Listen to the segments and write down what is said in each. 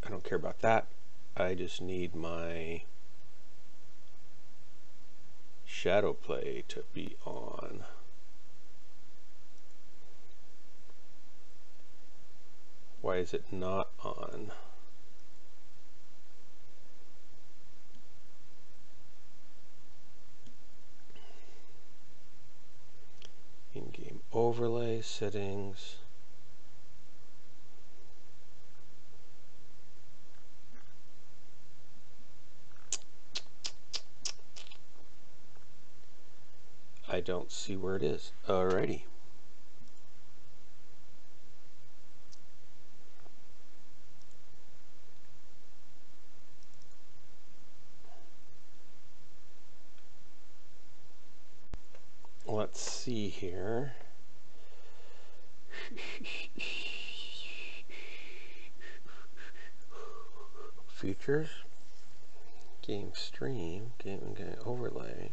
I don't care about that. I just need my shadow play to be on. Why is it not on? In-game overlay settings. I don't see where it is. Alrighty. Let's see here. Features, game stream, game overlay.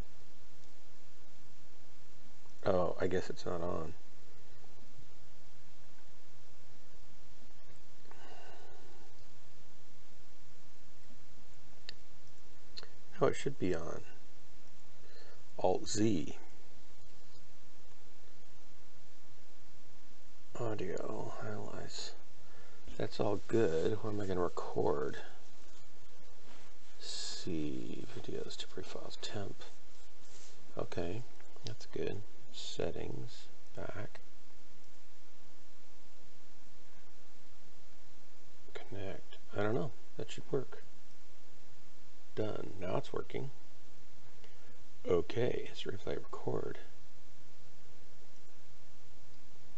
Oh, I guess it's not on. No, it should be on. Alt-Z. Audio, analyze. That's all good. What am I going to record? See, videos, temporary files, temp. Okay, that's good. Settings, back. Connect. I don't know. That should work. Done. Now it's working. Okay, it's replay record.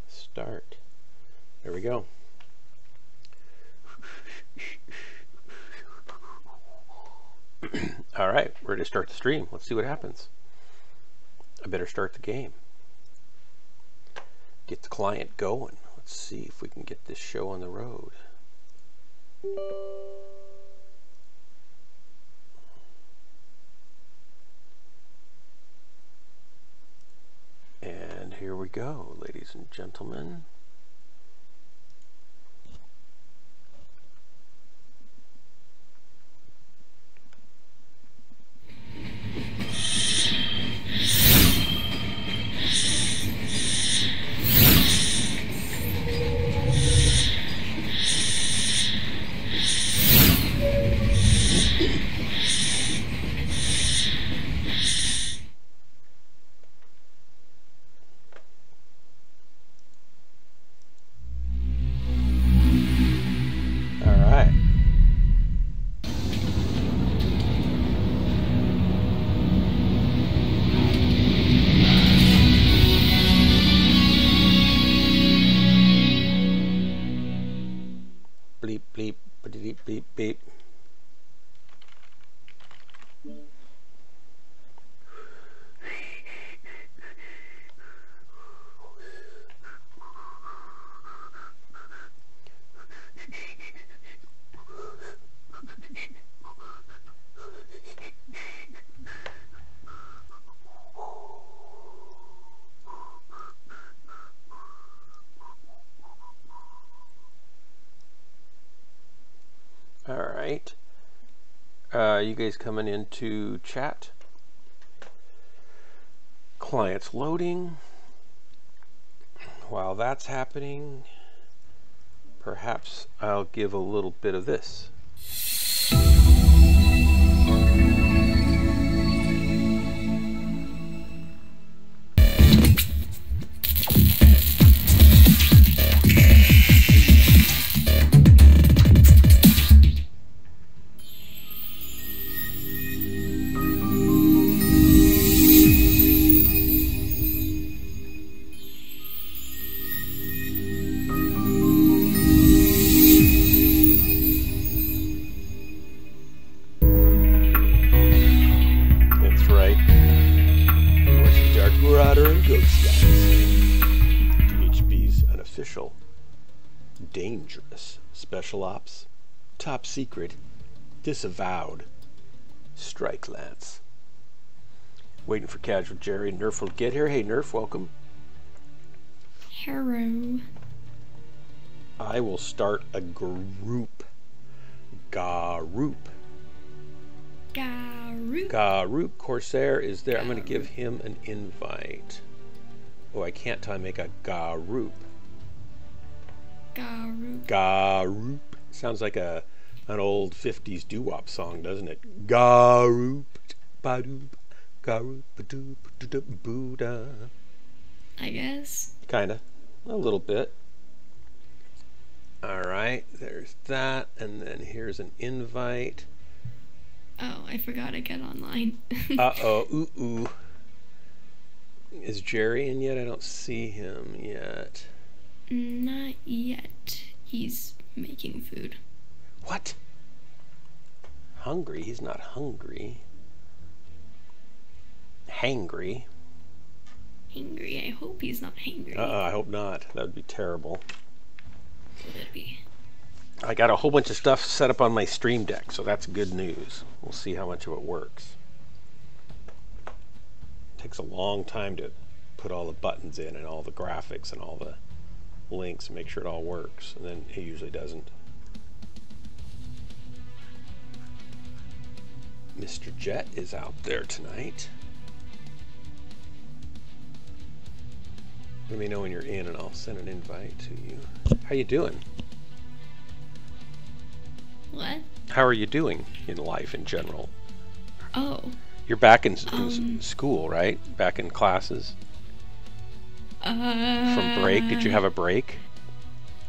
Start. There we go. All right, we're ready to start the stream. Let's see what happens. I better start the game. Get the client going. Let's see if we can get this show on the road. And here we go, ladies and gentlemen. Bleep, bleep, beep, beep, beep. right. You guys coming into chat? Clients loading. While that's happening, perhaps I'll give a little bit of this. Marauder and Ghost Guys. DHB's unofficial, dangerous, special ops, top secret, disavowed, strike lance. Waiting for Casual Jerry. Nerf will get here. Hey Nerf, welcome. Hello. I will start a group. Garoop. Corsair is there. I'm going to give him an invite. Oh, I can't till I make a Garoop. Garoop. Sounds like an old 50s doo-wop song, doesn't it? Garoop. Badoop. Garoop. Badoop. Buddha. I guess. Kinda. A little bit. Alright, there's that. And then here's an invite. Oh, I forgot to get online. Uh-oh, ooh. Is Jerry in yet? I don't see him yet. Not yet. He's making food. What? Hungry? He's not hungry. Hangry. Hangry? I hope he's not hangry. I hope not. That would be terrible. Would it be? I got a whole bunch of stuff set up on my Stream Deck, so that's good news. We'll see how much of it works. It takes a long time to put all the buttons in and all the graphics and all the links and make sure it all works, and then it usually doesn't. Mr. Jet is out there tonight. Let me know when you're in and I'll send an invite to you. How you doing? What? How are you doing in life in general? Oh. You're back in school, right? Back in classes? From break? Did you have a break?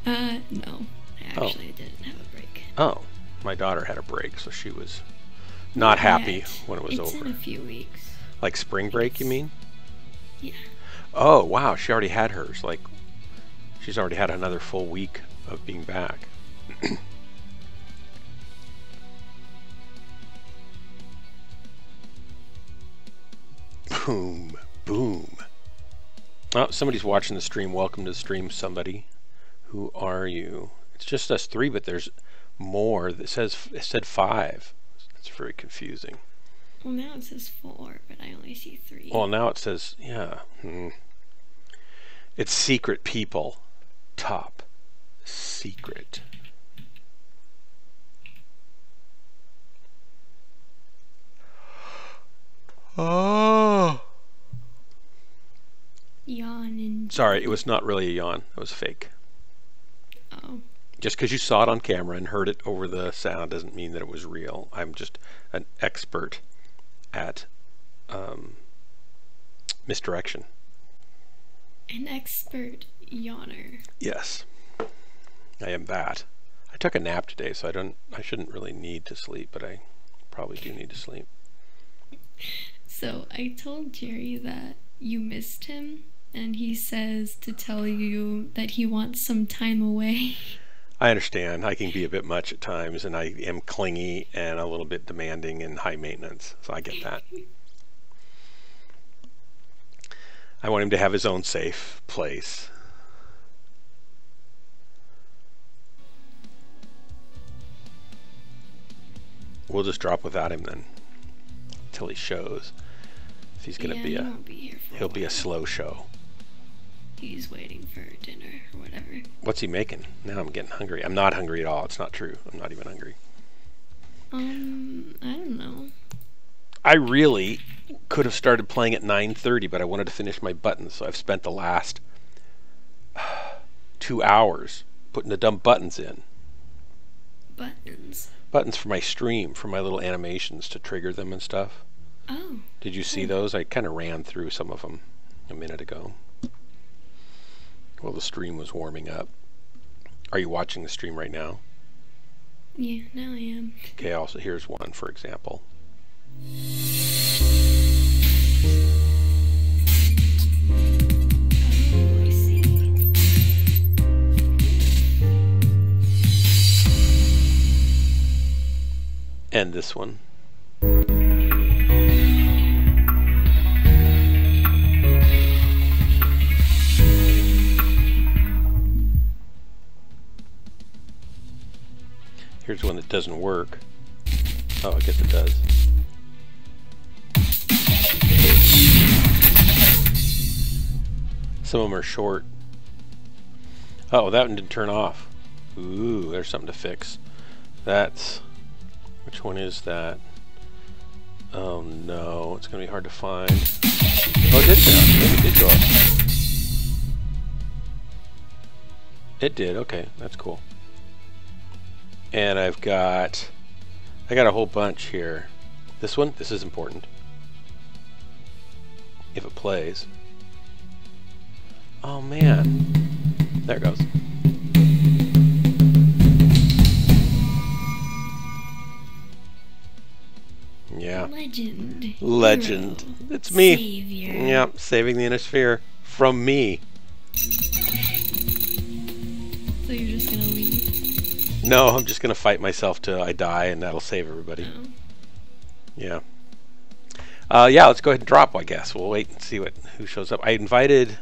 No. I actually didn't have a break. Oh. My daughter had a break, so she was not happy when it was over. It's in a few weeks. Like spring break, you mean? Yeah. Oh, wow. She already had hers. Like, she's already had another full week of being back. Boom, boom. Oh, somebody's watching the stream. Welcome to the stream, somebody. Who are you? It's just us three, but there's more. It said 5. It's very confusing. Well, now it says 4, but I only see 3. Well, now it says, yeah. It's secret people. Top secret. Oh. Yawning. Sorry, it was not really a yawn. It was fake. Oh. Just because you saw it on camera and heard it over the sound doesn't mean that it was real. I'm just an expert at misdirection. An expert yawner. Yes, I am that. I took a nap today, so I shouldn't really need to sleep, but I probably do need to sleep. So I told Jerry that you missed him, and he says to tell you that he wants some time away. I understand. I can be a bit much at times, and I am clingy and a little bit demanding and high maintenance, so I get that. I want him to have his own safe place. We'll just drop without him then, till he shows. If he's gonna he'll be a slow show. He's waiting for dinner or whatever. What's he making? Now I'm getting hungry. I'm not hungry at all. It's not true. I'm not even hungry. I don't know. I really could have started playing at 9:30, but I wanted to finish my buttons, so I've spent the last 2 hours putting the dumb buttons in. Buttons? Buttons for my stream, for my little animations to trigger them and stuff. Oh. Did you see those? I kind of ran through some of them a minute ago. Well, the stream was warming up. Are you watching the stream right now? Yeah, now I am. Okay, also here's one, for example. Oh, I see. And this one. Here's one that doesn't work. Oh, I guess it does. Some of them are short. Oh, that one didn't turn off. Ooh, there's something to fix. That's... Which one is that? Oh no, it's going to be hard to find. Oh, it did go off. Maybe it did go off. It did, okay, that's cool. And I got a whole bunch here. This one, this is important. If it plays. Oh man. There it goes. Yeah. Legend. Legend. Hero. It's me. Savior. Yep, saving the inner sphere from me. So you're just gonna leave? No, I'm just gonna fight myself till I die, and that'll save everybody. Oh. Yeah. Yeah, let's go ahead and drop, I guess. We'll wait and see who shows up. I invited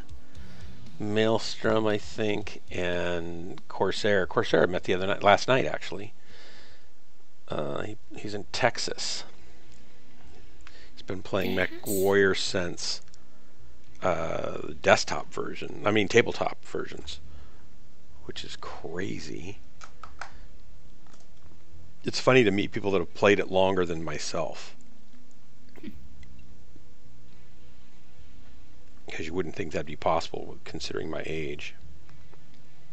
Maelstrom, I think, and Corsair. Corsair I met last night, actually. He's in Texas. He's been playing Mech Warrior since desktop version. I mean, tabletop versions, which is crazy. It's funny to meet people that have played it longer than myself. Because you wouldn't think that'd be possible considering my age.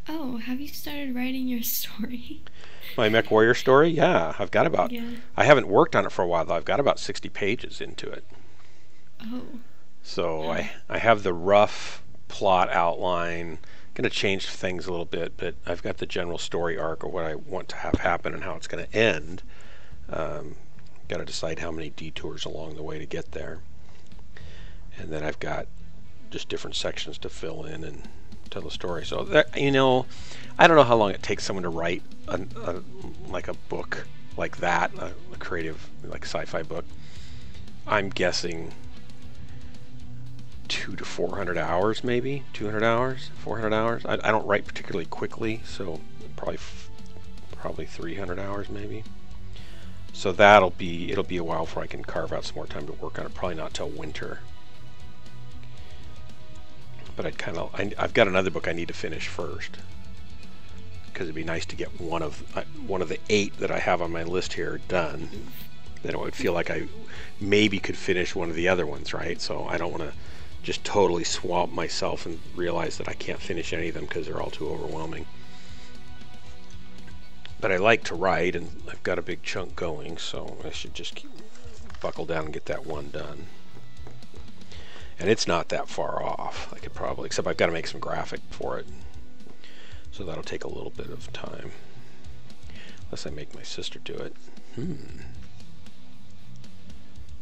Oh, have you started writing your story? My Mech Warrior story? Yeah, I've got about... Yeah. I haven't worked on it for a while, though. I've got about 60 pages into it. Oh. So I have the rough plot outline. Going to change things a little bit, but I've got the general story arc of what I want to have happen and how it's going to end. Got to decide how many detours along the way to get there. And then I've got just different sections to fill in and tell the story. So that, you know, I don't know how long it takes someone to write like a book like that, a creative like sci-fi book. I'm guessing 200 to 400 hours, maybe 200 hours, 400 hours. I don't write particularly quickly, so probably 300 hours maybe. So it'll be a while before I can carve out some more time to work on it. Probably not till winter. But I've got another book I need to finish first, because it'd be nice to get one of the 8 that I have on my list here done. Then it would feel like I maybe could finish one of the other ones, right? So I don't want to just totally swamp myself and realize that I can't finish any of them because they're all too overwhelming. But I like to write, and I've got a big chunk going, so I should just buckle down and get that one done. And it's not that far off. I could probably, except I've got to make some graphic for it. So that'll take a little bit of time. Unless I make my sister do it.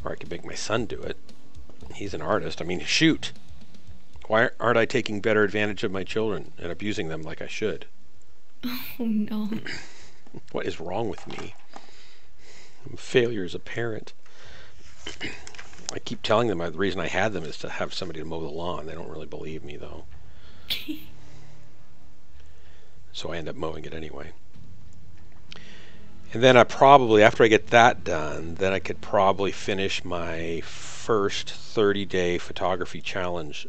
Or I could make my son do it. He's an artist. I mean, shoot. Why aren't I taking better advantage of my children and abusing them like I should? Oh no. What is wrong with me? I'm a failure as a parent. I keep telling them the reason I had them is to have somebody to mow the lawn. They don't really believe me, though. So I end up mowing it anyway. And then after I get that done, then I could probably finish my first 30-day photography challenge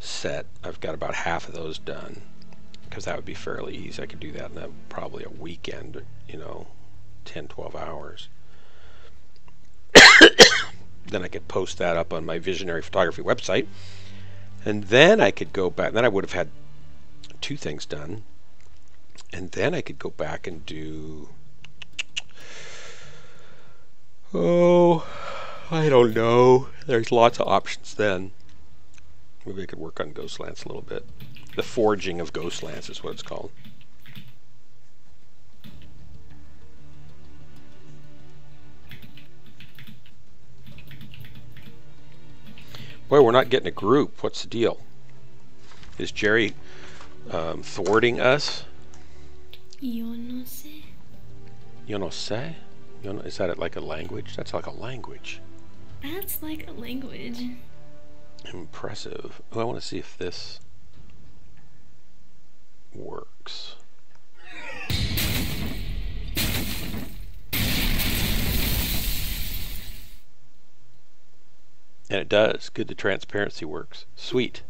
set. I've got about half of those done, because that would be fairly easy. I could do that in probably a weekend, you know, 10, 12 hours. Then I could post that up on my Visionary Photography website. And then I could go back. Then I would have had 2 things done. And then I could go back and do... Oh, I don't know. There's lots of options then. Maybe I could work on Ghostlands a little bit. The forging of Ghostlands is what it's called. Boy, we're not getting a group. What's the deal? Is Jerry thwarting us? Yo no sé. Yo no sé? Is that like a language? That's like a language. That's like a language. Impressive. Oh, I want to see if this works. And it does. Good, the transparency works. Sweet.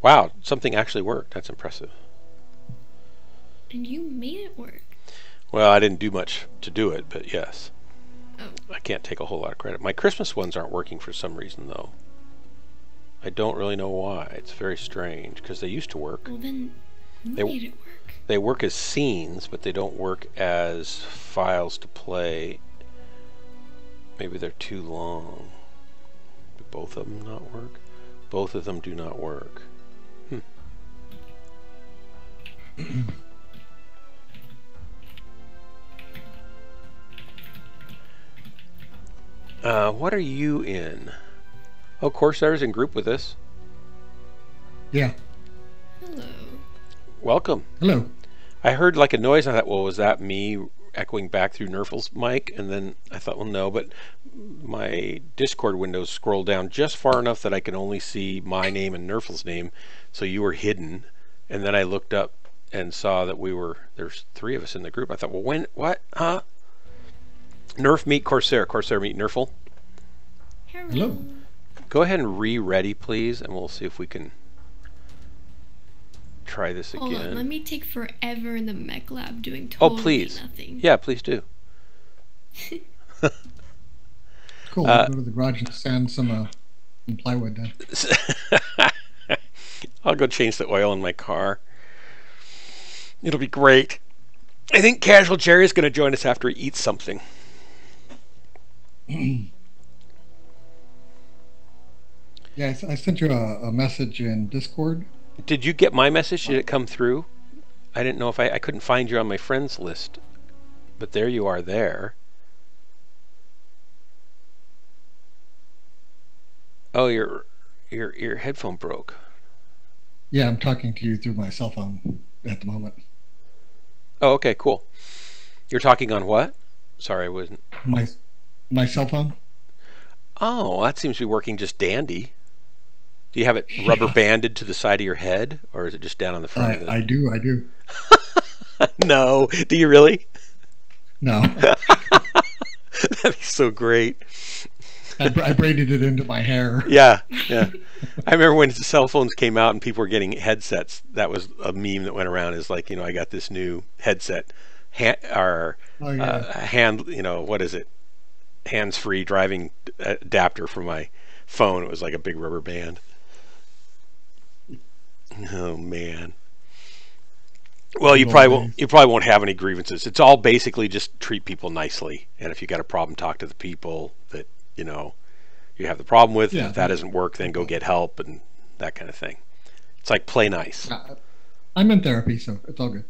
Wow, something actually worked. That's impressive. And you made it work. Well, I didn't do much to do it, but yes. Oh. I can't take a whole lot of credit. My Christmas ones aren't working for some reason, though. I don't really know why. It's very strange, because they used to work. Well, then you made it work. They work as scenes, but they don't work as files to play. Maybe they're too long. Do both of them not work? Both of them do not work. What are you in? Oh, Corsair's in group with us. Yeah. Hello. Welcome. Hello. I heard like a noise. I thought, well, was that me echoing back through Nerfle's mic? And then I thought, well, no, but my Discord windows scroll down just far enough that I can only see my name and Nerfle's name. So you were hidden. And then I looked up and saw that there's 3 of us in the group. I thought, well, what? Huh? Nerf meet Corsair. Corsair meet Nerfle. Hello. Go ahead and re-ready, please, and we'll see if we can try this again. Hold on, let me take forever in the mech lab doing totally please. nothing. Yeah, please do. Cool. We'll go to the garage and sand some plywood then. I'll go change the oil in my car. It'll be great. I think Casual Jerry is going to join us after he eats something. Yeah, I sent you a message in Discord. Did you get my message? Did it come through? I didn't know if I couldn't find you on my friends list. But there you are there. Oh, your headphone broke. Yeah, I'm talking to you through my cell phone at the moment. Oh, okay, cool. You're talking on what? Sorry, I wasn't. My cell phone? Oh, that seems to be working just dandy. Do you have it rubber banded to the side of your head, or is it just down on the front of it? I do. No. Do you really? No. That'd be so great. I braided it into my hair. Yeah. I remember when cell phones came out and people were getting headsets. That was a meme that went around. Is like, I got this new headset, hand, what is it? Hands-free driving adapter for my phone. It was like a big rubber band. Oh man. Well, you probably won't have any grievances. It's all basically just treat people nicely, and if you got a problem, talk to the people that you have the problem with. Yeah, if that doesn't work, then go get help and that kind of thing. It's like play nice. I'm in therapy, so it's all good.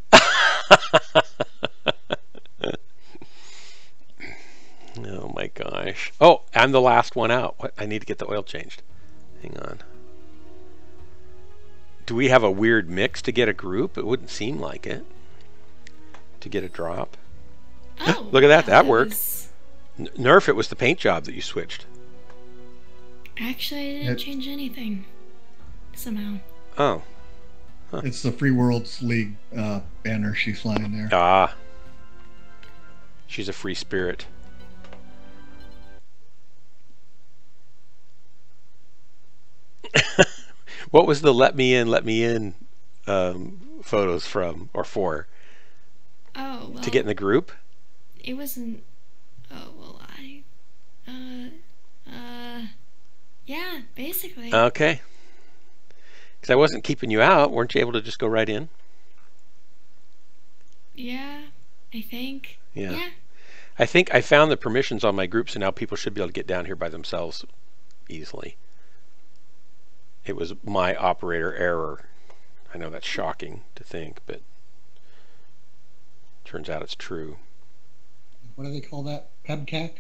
Oh my gosh. Oh, I'm the last one out. What? I need to get the oil changed. Hang on. Do we have a weird mix to get a group? It wouldn't seem like it. To get a drop. Oh, look at that. yeah, That worked. Nerf, it was the paint job that you switched. Actually, I didn't change anything. Somehow. Oh. Huh. It's the Free Worlds League banner she's flying there. Ah. She's a free spirit. What was the let me in photos from or for? Oh, Oh, well. To get in the group? It wasn't. Oh, well, yeah, basically. Okay. Because I wasn't keeping you out. Weren't you able to just go right in? Yeah, I think. Yeah. I think I found the permissions on my group, so now people should be able to get down here by themselves easily. It was my operator error. I know that's shocking to think, but turns out it's true. What do they call that? PEBCAC?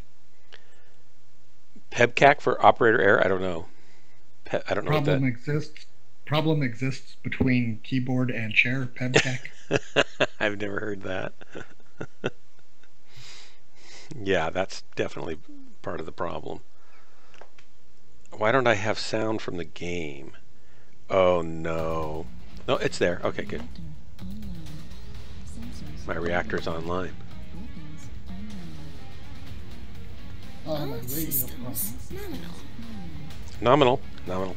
PEBCAC for operator error? I don't know. I don't know what that... Problem exists between keyboard and chair, PEBCAC. I've never heard that. Yeah, that's definitely part of the problem. Why don't I have sound from the game? Oh no. No, it's there. Okay, good. My reactor's online. My radio systems. Nominal. Nominal.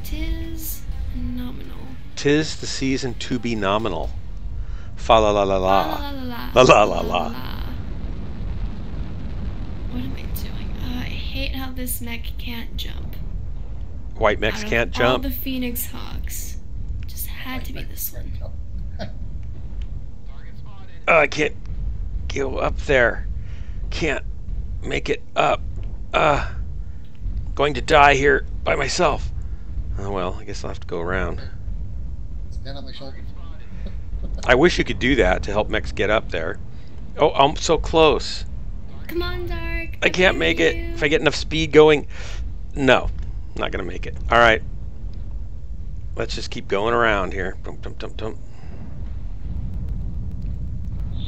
Tis nominal. Tis the season to be nominal. Fa la la la la. La La la la la. What am I doing? I hate how this mech can't jump. White mechs can't jump. All the Phoenix Hawks. Just had to be this one. Oh, I can't go up there. Can't make it up. Going to die here by myself. Oh well, I guess I'll have to go around. Stand on my shoulders. I wish you could do that to help mechs get up there. Oh, I'm so close. Come on, Dark. I can't make it. If I get enough speed going. No, not gonna make it. All right. Let's just keep going around here. Dum, dum, dum, dum.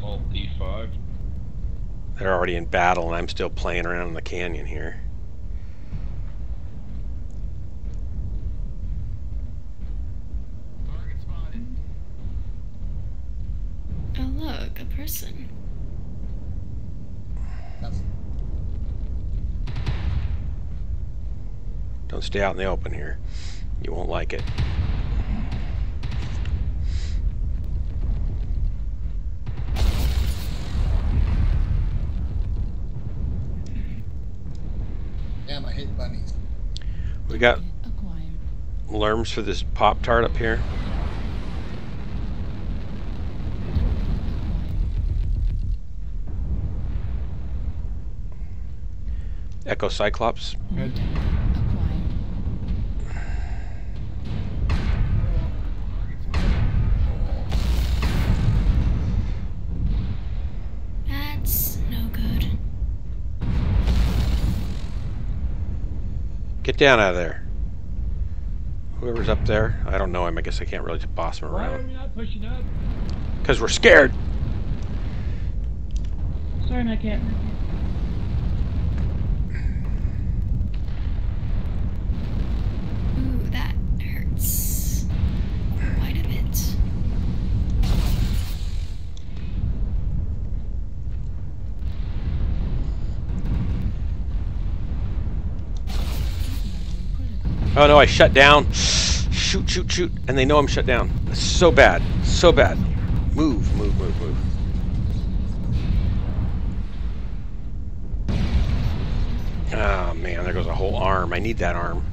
Salt D5. They're already in battle, and I'm still playing around in the canyon here. Oh, look, a person. Don't stay out in the open here. You won't like it. Damn, I hate bunnies. We got lerms for this Pop-Tart up here. Echo Cyclops. Good. That's no good. Get down out of there. Whoever's up there, I don't know him. I guess I can't really just boss him Why are around. we not pushing up? Because we're scared. Sorry, I can't. Ooh, that hurts. Quite a bit. Oh no, I shut down. Shoot, shoot, shoot. And they know I'm shut down. That's so bad. So bad. Move, move, move, move. Oh man, there goes a whole arm. I need that arm.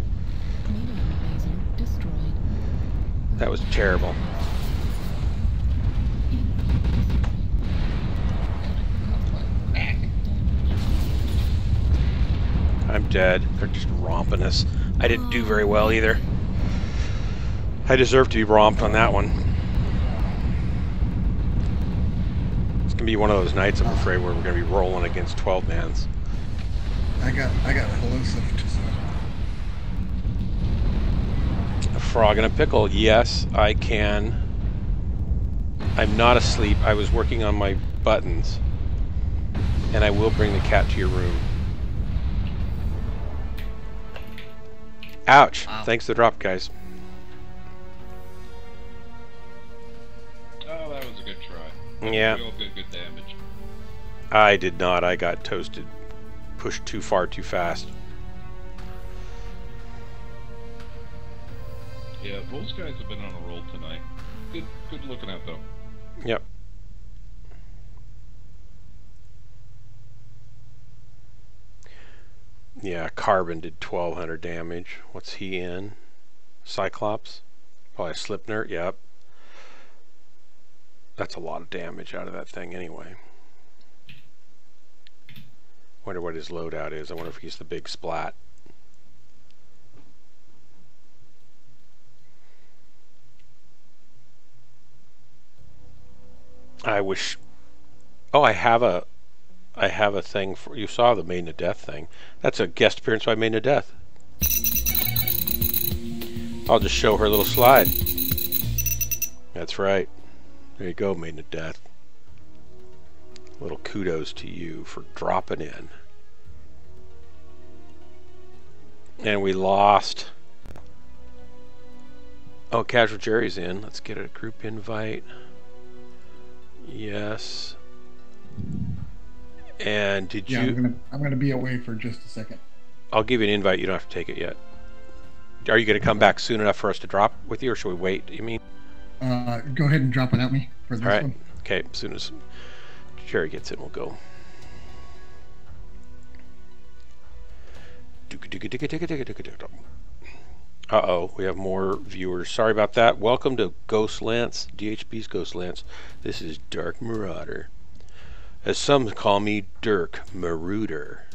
That was terrible. I'm dead. They're just romping us. I didn't do very well either. I deserve to be romped on that one. It's gonna be one of those nights, I'm afraid, where we're gonna be rolling against 12-mans. I got hallucinated. A frog in a pickle. Yes, I can. I'm not asleep. I was working on my buttons. And I will bring the cat to your room. Ouch. Wow. Thanks for the drop, guys. Oh, that was a good try. Yeah. Real good damage. I did not. I got toasted. Pushed too far too fast. Yeah, those guys have been on a roll tonight. Good looking at them. Yep. Yeah, Carbon did 1200 damage. What's he in? Cyclops? Probably a Slipknot. Yep. That's a lot of damage out of that thing anyway. Wonder what his loadout is. I wonder if he's the big splat. I wish... Oh, I have a thing for... You saw the Maiden of Death thing. That's a guest appearance by Maiden of Death. I'll just show her a little slide. That's right. There you go, Maiden of Death. Little kudos to you for dropping in. And we lost. Oh, Casual Jerry's in. Let's get a group invite. Yes. And did you... I'm gonna be away for just a second. I'll give you an invite. You don't have to take it yet. Are you going to come back soon enough for us to drop with you, or should we wait? You mean? Go ahead and drop without me for this All right. one. Okay. As soon as Jerry gets in, we'll go. Uh-oh, we have more viewers. Sorry about that. Welcome to Ghost Lance, DHB's Ghost Lance. This is Dark Marauder. As some call me, Dirk Marauder.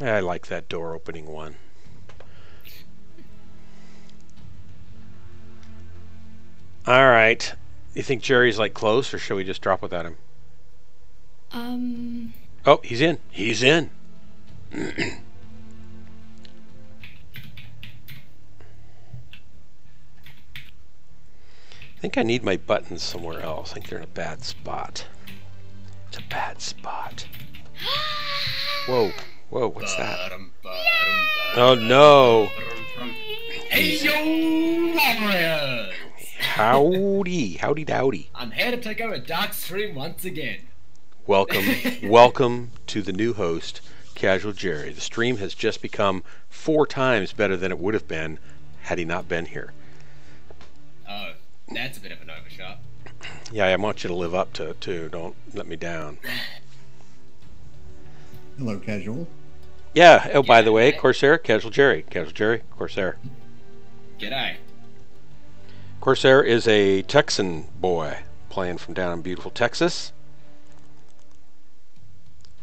I like that door opening one. All right. You think Jerry's like close, or should we just drop without him? Oh, he's in. He's in. I think I need my buttons somewhere else. I think they're in a bad spot. It's a bad spot. Whoa. Whoa, what's that? Oh no! Hey yo, warriors! Howdy, howdy dowdy. I'm here to take over Dark Stream once again. Welcome, welcome to the new host, Casual Jerry. The stream has just become 4 times better than it would have been had he not been here. Oh, that's a bit of an overshot. Yeah, I want you to live up to it too. Don't let me down. Hello, Casual. Yeah. Oh, by the way, Corsair, Casual Jerry, Corsair. G'day. Corsair is a Texan boy playing from down in beautiful Texas.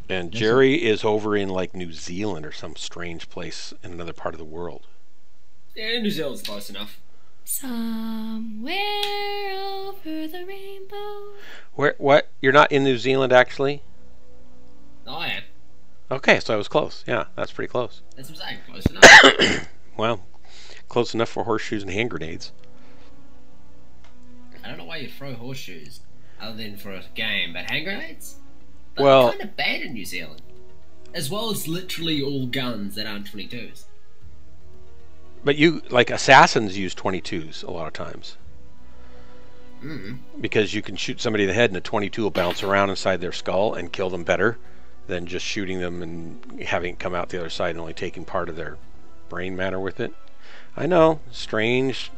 And Jerry is over in like New Zealand or some strange place in another part of the world. Yeah, New Zealand's close enough. Somewhere over the rainbow. Where? What? You're not in New Zealand, actually? No, I am. Okay, so I was close. Yeah, that's pretty close. That's what I'm saying. Close enough. Well, close enough for horseshoes and hand grenades. I don't know why you throw horseshoes, other than for a game, but hand grenades? But Well, they're kind of bad in New Zealand. As well as literally all guns that aren't 22s. but you like assassins use 22s a lot of times Mm-hmm. because you can shoot somebody in the head and a 22 will bounce around inside their skull and kill them better than just shooting them and having it come out the other side and only taking part of their brain matter with it. I know, strange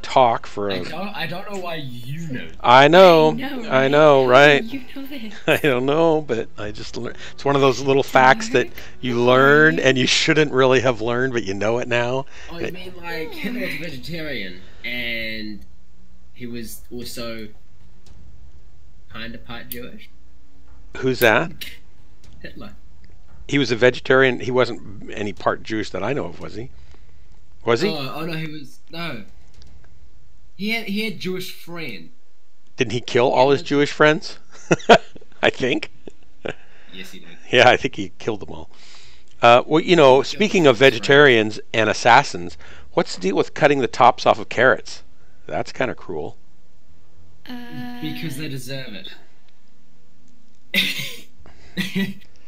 talk for a... I don't know why you know. I know, I right? You know this. I don't know, but I just learned. It's one of those little facts that you learn and you shouldn't really have learned, but you know it now. Oh, you mean like Hitler was a vegetarian and he was also kind of part Jewish? Who's that? Hitler. He was a vegetarian. He wasn't any part Jewish that I know of, was he? Was he? Oh no, he was no. He had Jewish friend. Didn't he kill all his Jewish friends? I think. Yes, he did. Yeah, I think he killed them all. Well, you know, speaking of vegetarians and assassins, what's the deal with cutting the tops off of carrots? That's kind of cruel. Because they deserve it.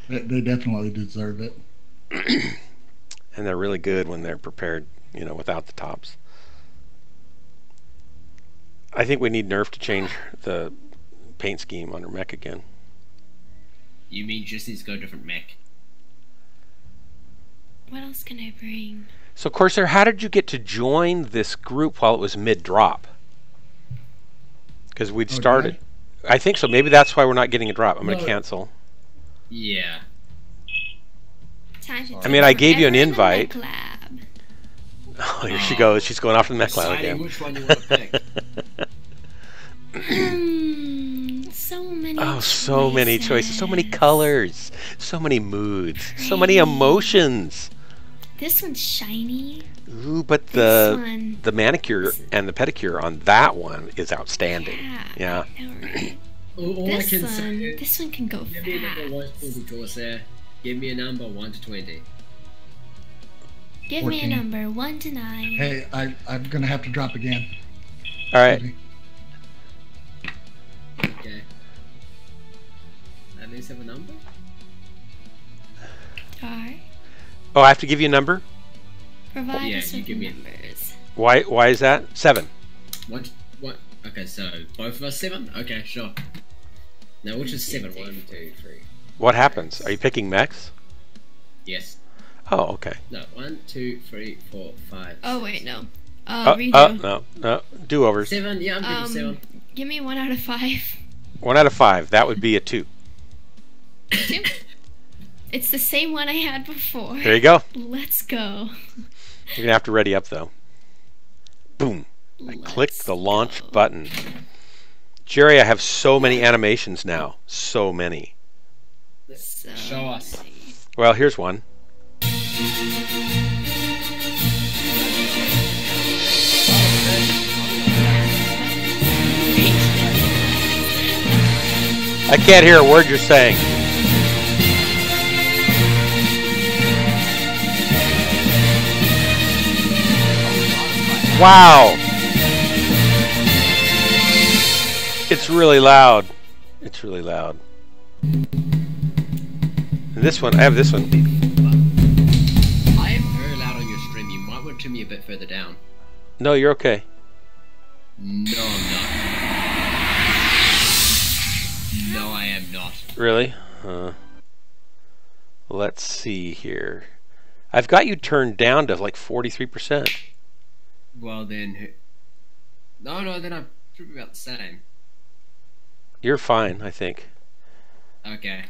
They definitely deserve it. And they're really good when they're prepared, you know, without the tops. I think we need Nerf to change the paint scheme on her mech again. You mean just needs to go different mech? What else can I bring? So, Corsair, how did you get to join this group while it was mid-drop? Because we'd started. I think so. Maybe that's why we're not getting a drop. I'm going to cancel. Yeah. I mean, I gave you an invite. Oh, here she goes. She's going off to the mech lab again. Which one you want to pick? So many. Oh, so many choices. So many colors. So many moods. So many emotions. This one's shiny. Ooh, but the manicure and the pedicure on that one is outstanding. Yeah. I know, right? This one can go give me a number 1 to 20, Corsair. Give me a number 1 to 20. Give 14. me a number 1 to 9. Hey, I'm gonna have to drop again. All right. Okay. At least have a number? Alright. Oh, I have to give you a number? Provide us you with give me numbers. Why is that? 7. What? Okay, so both of us 7? Okay, sure. Now which is 7? 1, 2, 3. What happens? Are you picking mechs? Yes. Oh, okay. No, 1, 2, 3, 4, 5. Oh wait, no. Redo. No. Do-overs. 7, yeah, I'm good for 7. Give me 1 out of 5. 1 out of 5. That would be a 2. 2? It's the same one I had before. There you go. Let's go. You're going to have to ready up, though. Boom. I clicked the launch button. Jerry, I have so many animations now. So many. Show us. Well, here's one. I can't hear a word you're saying. Wow. It's really loud. It's really loud. And this one, I have this one. I am very loud on your stream. You might want to turn me a bit further down. No, you're okay. No, I'm not. No, I am not. Really? Let's see here. I've got you turned down to like 43%. Well then, no, then I should be about the same. You're fine, I think. Okay.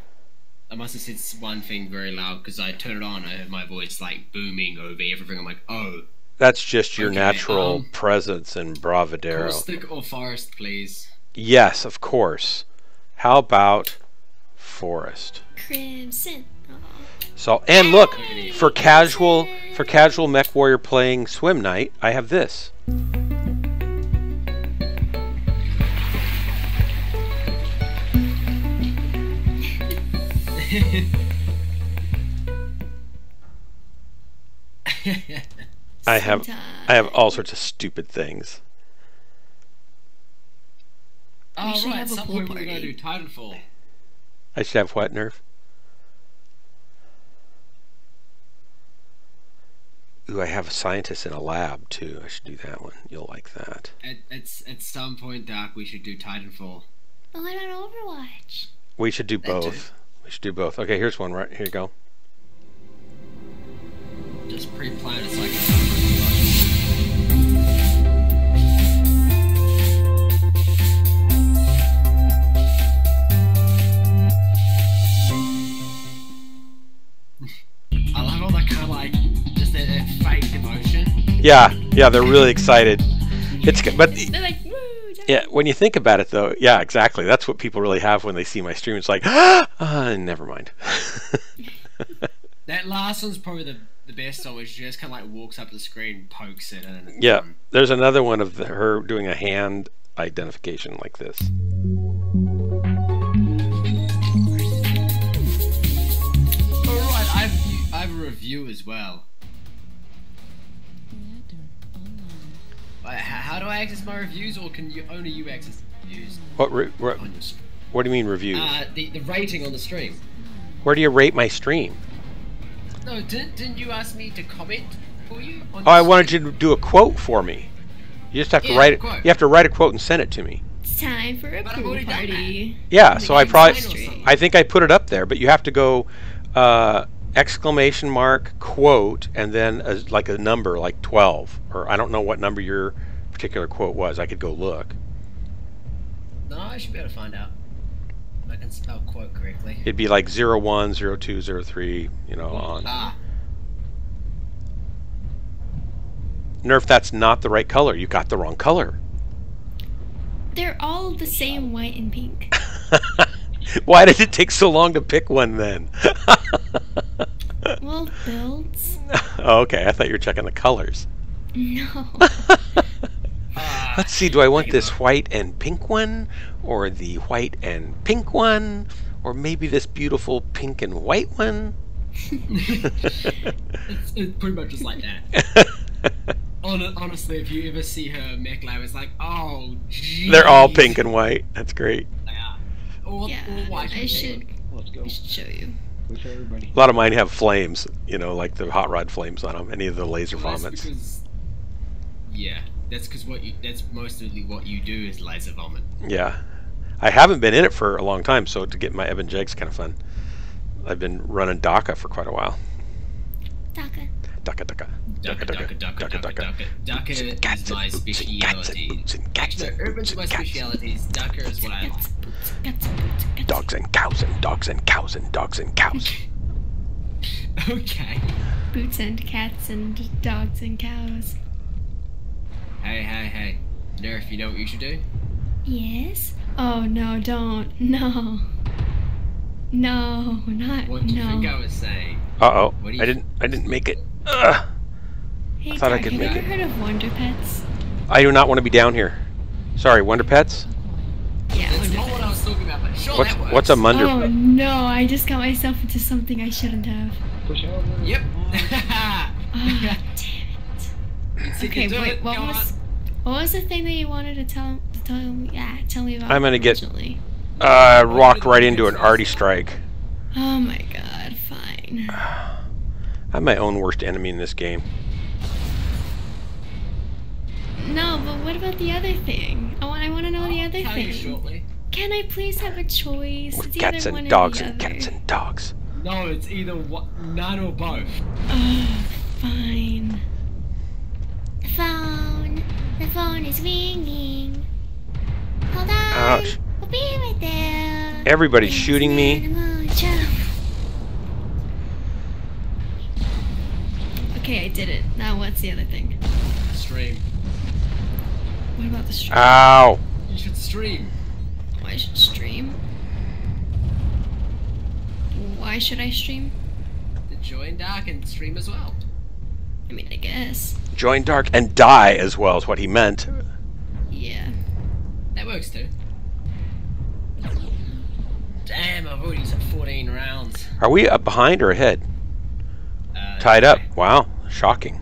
I must have said one thing very loud because I turned it on. I heard my voice like booming over everything. I'm like, oh. That's just your natural presence and bravadero. Caustic or forest, please? Yes, of course. How about forest? Crimson. So, and look, for casual mech warrior playing swim night, I have this. I have all sorts of stupid things. Oh should right, have at a some pool point we're gonna party. do Titanfall. I should have what, Nerf? Ooh, I have scientists in a lab too. I should do that one. You'll like that. At some point, Doc, we should do Titanfall. Well, what about Overwatch? We should do That both. too. We should do both. Okay, here's one. Right here you go. Just pre-plan it so I can. I love all that kind of like just that fake emotion. Yeah, they're really excited. It's but They're like, woo! yeah, when you think about it though, yeah, exactly. That's what people really have when they see my stream. It's like, never mind. That last one's probably the best one, which she just kind of like walks up to the screen, pokes it, and then it's Yeah, done. there's another one of her doing a hand identification like this. Alright, I have a review as well. How do I access my reviews, or can only you access reviews What on your stream? what do you mean reviews? The rating on the stream. Where do you rate my stream? No, didn't you ask me to comment for you? On Oh, I wanted you to do a quote for me. You just have to Yeah, write it. quote. You have to write a quote and send it to me. It's time for a But I've pool already done party. Yeah, In so the I game's probably, history. I think I put it up there, but you have to go exclamation mark quote and then like a number like 12, or I don't know what number your particular quote was. I could go look. No, I should be able to find out. If I can spell quote correctly. It'd be like 01, 02, 03, you know, on. Ah, Nerf, that's not the right color. You got the wrong color. They're all the same white and pink. Why did it take so long to pick one then? Well, builds. Oh, okay, I thought you were checking the colors. No. Let's see, do I want this white and pink one, or the white and pink one, or maybe this beautiful pink and white one? it's pretty much just like that. Honestly, if you ever see her mech lab, it's like, oh, geez. They're all pink and white. That's great. They are. Or Yeah, white I and should. pink. Let's go. I should show you. Push everybody. A lot of mine have flames, you know, like the hot rod flames on them. Any of the laser Well, that's vomits. because, yeah, that's because that's mostly what you do is laser vomit. Yeah. I haven't been in it for a long time, so to get my Evan Jeg's kind of fun. I've been running DACA for quite a while. Daka. DACA, DACA. Ducker is my speciality. Actually, no, urban's my specialities. Ducker is what I like. Guts. Dogs and cows and dogs and cows and dogs and cows. Okay. Boots and cats and dogs and cows. Hey. Nerf, you know what you should do? Yes. Oh no! Don't. No. No, not What do you think I no. was saying? Uh-oh. What do you I didn't make it. Ugh. Hey, thought I Doc, could have make you it. ever heard of Wonder Pets? I do not want to be down here. Sorry, Wonder Pets? Yeah, That's Wonder not what I Pets. was talking about, but sure that works. What's a munder? Oh no! I just got myself into something I shouldn't have. Push over. Yep. Oh, damn it. You Okay, can do wait. it, What go was the thing that you wanted to tell me? Yeah, tell me about. I'm gonna get- originally. Walked right into an arty strike. Oh my god! Fine. I'm my own worst enemy in this game. No, but what about the other thing? I want to know the other Tell you thing. shortly. Can I please have a choice? With It's cats either one and or dogs the and other. cats and dogs. No, it's either none or both. Oh, fine. The phone is ringing. Hold on. Ouch. I'll be right there. Everybody's shooting me. Okay, I did it. Now what's the other thing? Stream. What about the stream? Ow! You should stream. I should stream. Why should I stream? To join Dark and stream as well. I mean, I guess. Join Dark and die as well is what he meant. Yeah. That works too. Damn, I've already used 14 rounds. Are we up behind or ahead? Tied up. Wow. Shocking.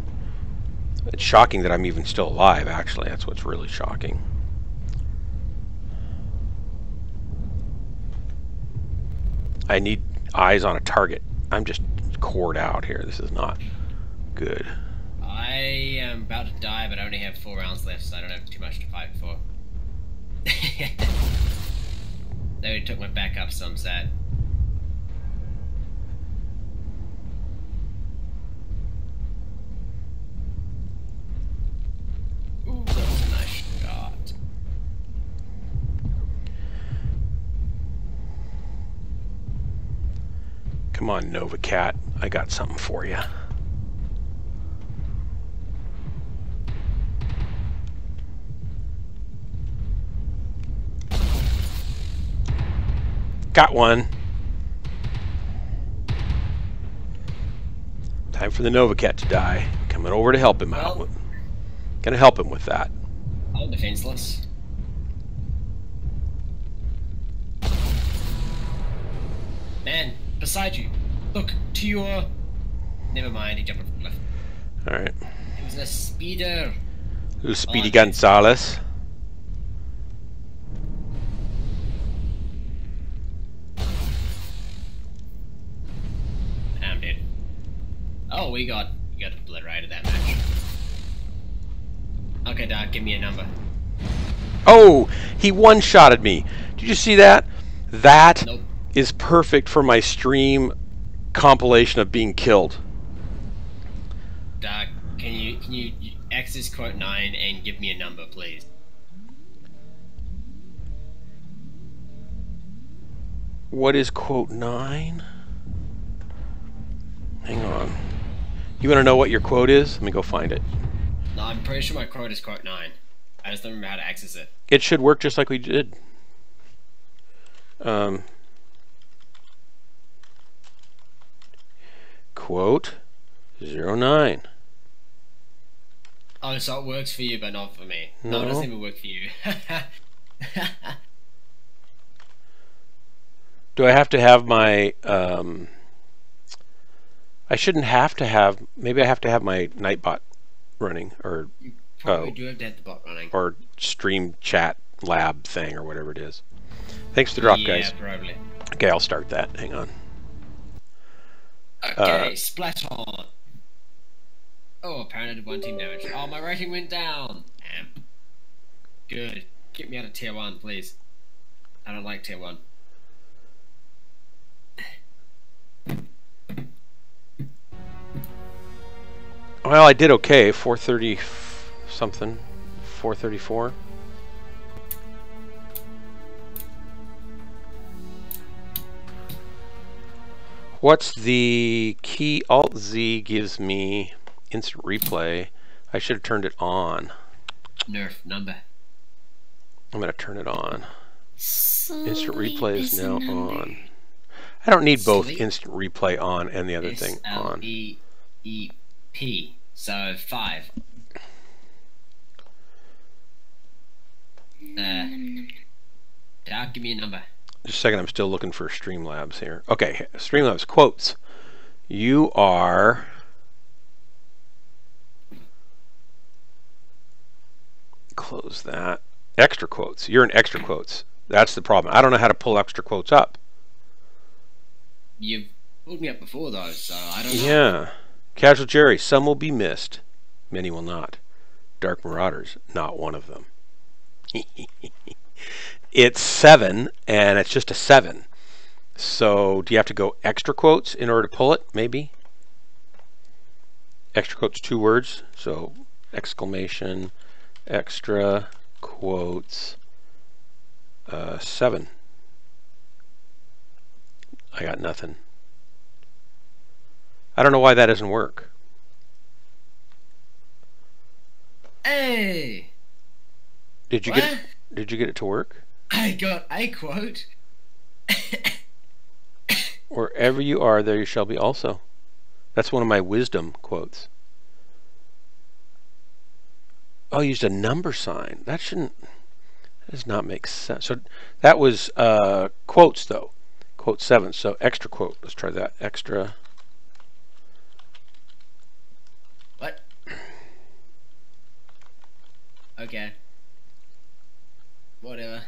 It's shocking that I'm even still alive, actually. That's what's really shocking. I need eyes on a target. I'm just cored out here. This is not good. I am about to die, but I only have 4 rounds left, so I don't have too much to fight for. They already took my backup, so I'm sad. Ooh, that was a nice shot. Come on, Nova Cat. I got something for you. Got one. Time for the Nova Cat to die. Coming over to help him out. Well- Gonna help him with that. I'm defenseless. Man, beside you. Look, to your... Never mind, he jumped off the cliff. Alright. It was a speeder. Who's Speedy Oh, Gonzalez? I'm dead. Oh, we got obliterated that match. Okay, Doc, give me a number. Oh, he one-shotted me. Did you see that? That Nope. is perfect for my stream compilation of being killed. Doc, can you X this quote 9 and give me a number, please? What is quote 9? Hang on. You want to know what your quote is? Let me go find it. No, I'm pretty sure my quote is quote 9. I just don't remember how to access it. It should work just like we did. Quote 09. Oh, so it works for you, but not for me. No. No, it doesn't even work for you. Do I have to have my... I shouldn't have to have... Maybe I have to have my Nightbot running, or... You probably do have to have the bot running. Or stream chat lab thing, or whatever it is. Thanks for the drop, guys. Yeah, probably. Okay, I'll start that. Hang on. Okay, splash on. Oh, apparently I did 1 team damage. Oh, my rating went down. Damn. Good. Get me out of tier 1, please. I don't like tier 1. Well, I did okay. 430 something. 434. What's the key? Alt Z gives me instant replay. I should have turned it on. Nerf number. I'm going to turn it on. Instant Sleep replay is a now number. on. I don't need both Sleep? instant replay on and the other thing on. S-L-E-E-P. So 5. Doc, give me a number. Just a second, I'm still looking for Streamlabs here. Okay, Streamlabs quotes. You are... Close that. Extra quotes. You're in extra quotes. That's the problem. I don't know how to pull extra quotes up. You've pulled me up before though, so I don't know. Yeah. Casual Jerry. Some will be missed. Many will not. Dark Marauders. Not one of them. It's 7, and it's just a 7. So do you have to go extra quotes in order to pull it? Maybe. Extra quotes, 2 words. So exclamation, extra quotes, 7. I got nothing. I don't know why that doesn't work. Hey! Did you get it? Did you get it to work? I got a quote. Wherever you are, there you shall be also. That's one of my wisdom quotes. Oh, I used a number sign. That shouldn't... That does not make sense. So that was quotes, though. Quote 7. So extra quote. Let's try that. Extra... What? Okay. Whatever.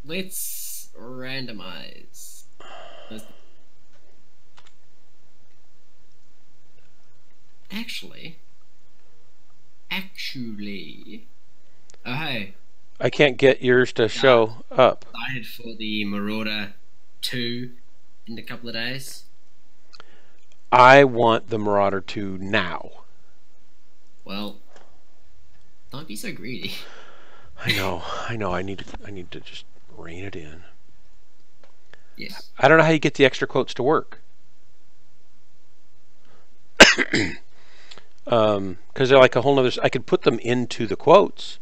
Let's randomize. Actually. Oh, hey. I can't get yours to show up. Excited for the Marauder 2 in a couple of days. I want the Marauder 2 now. Well, don't be so greedy. I know. I need to just rein it in. Yes. I don't know how you get the extra quotes to work. Because they're like a whole nother... I could put them into the quotes,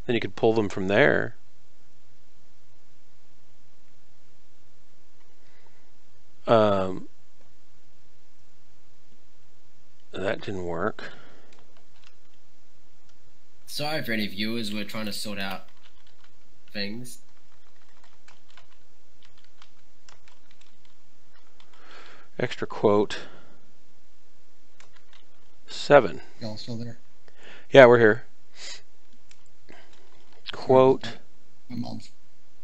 then you could pull them from there. That didn't work. Sorry for any viewers, we're trying to sort out things. Extra quote 7. Y'all still there? Yeah, we're here. Quote. My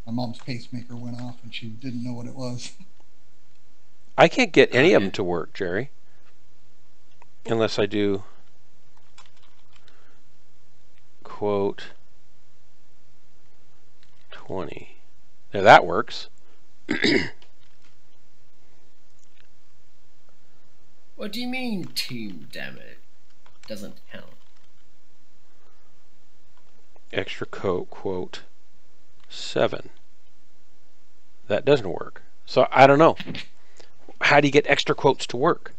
mom's pacemaker went off and she didn't know what it was. I can't get any of them to work, Jerry. Unless I do quote 20. Now that works. What do you mean team damage? Doesn't count. Extra quote 7. That doesn't work. So I don't know. How do you get extra quotes to work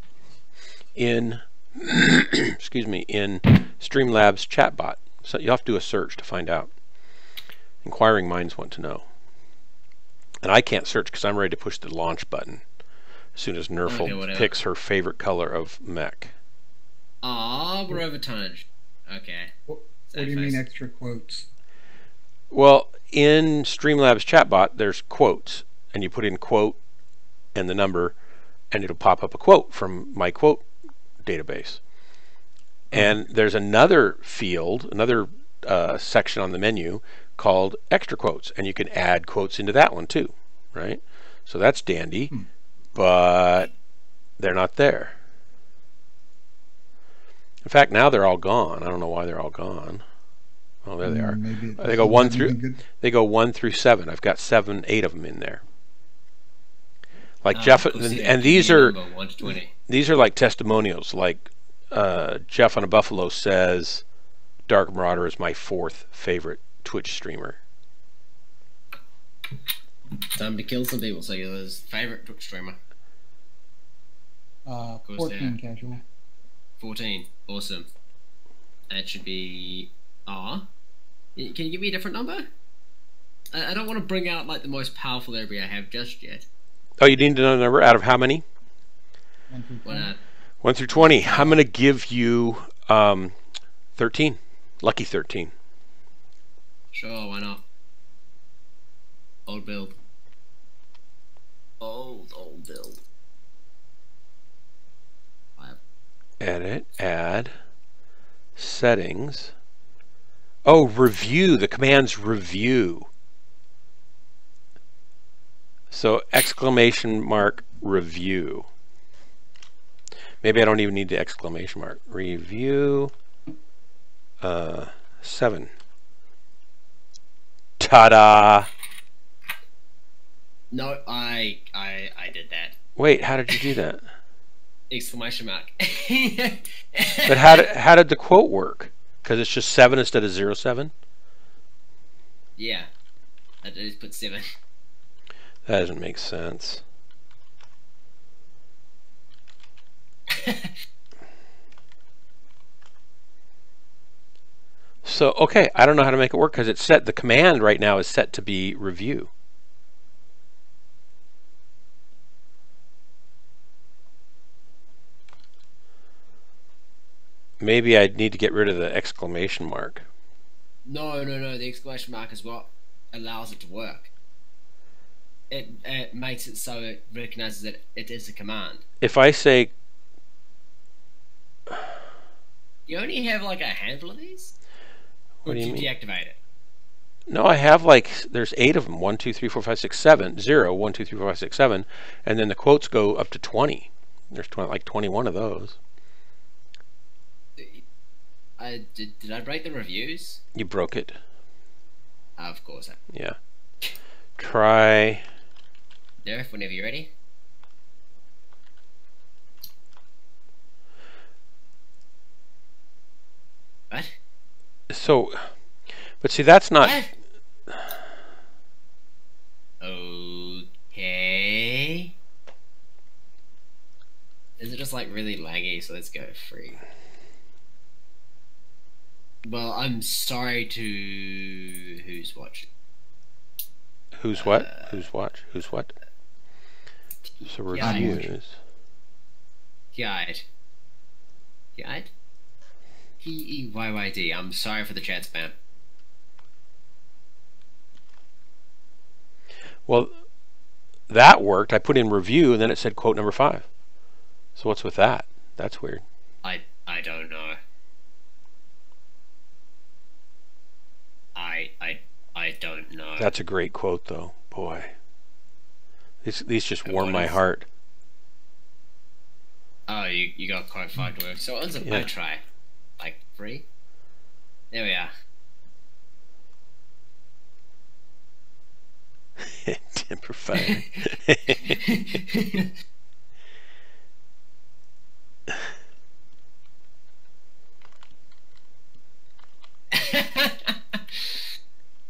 in excuse me, in Streamlabs chatbot? So you'll have to do a search to find out. Inquiring minds want to know. And I can't search because I'm ready to push the launch button as soon as Nerfle picks her favorite color of Mech. Ah, we're over tonnage. Okay. What do you mean extra quotes? Well, in Streamlabs chatbot, there's quotes, and you put in quote and the number, and it'll pop up a quote from my quote database. And there's another field, another section on the menu called extra quotes, and you can add quotes into that one too, right? So that's dandy, but they're not there. In fact, now they're all gone. I don't know why they're all gone. Oh, there they are. They go 1 through. They go 1 through 7. I've got 7, 8 of them in there. Like Jeff, and these are like testimonials. Like Jeff on a Buffalo says, Dark Marauder is my 4th favorite Twitch streamer. Time to kill some people. So you're his favorite Twitch streamer. 14 casual. 14. Awesome. That should be R. Can you give me a different number? I don't want to bring out like the most powerful area I have just yet. Oh, you need to know the number out of how many? 1 through 20. 1 through 20. I'm going to give you 13. Lucky 13. Sure, why not? Old build. Old build. Edit, add, settings. Oh, review. The command's review. So exclamation mark review. Maybe I don't even need the exclamation mark. Review 7. Ta-da! No, I did that. Wait, how did you do that? Exclamation mark. But how did the quote work? Because it's just 7 instead of 07? Yeah. I just put 7. That doesn't make sense. So, okay, I don't know how to make it work because it's set, the command right now is set to be review. Maybe I need to get rid of the exclamation mark. No. The exclamation mark is what allows it to work. It makes it so it recognizes that it is a command. If I say... You only have like a handful of these? What do you mean? Deactivate it? No, I have like, there's 8 of them. 1, 2, 3, 4, 5, 6, 7. 0, 1, 2, 3, 4, 5, 6, 7. And then the quotes go up to 20. There's like 21 of those. Did I break the reviews? You broke it. Of course. Yeah. Try... Nerf, whenever you're ready. What? So, but see, that's not... What? Okay. Is it just like really laggy? So let's go free. Well, I'm sorry to who's watching. Who's what? Who's watch? Who's what? So reviews. Guide. P-E-Y-Y-D. I'm sorry for the chat spam. Well, that worked. I put in review and then it said quote number 5. So what's with that? That's weird. I don't know. I don't know. That's a great quote though. Boy. These just warm my heart. Oh you got quite far to work. So what's a bad try? Like 3? There we are. Timber fire.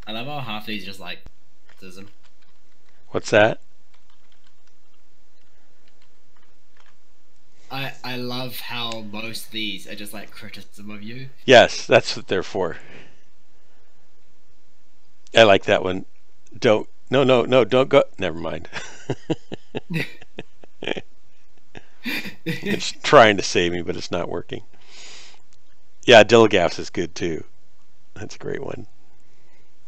I love how half these just like criticism. What's that? I love how most of these are just like criticism of you. Yes, that's what they're for. I like that one. Don't don't go. Never mind. It's trying to save me, but it's not working. Yeah, Dillagaffs is good too. That's a great one.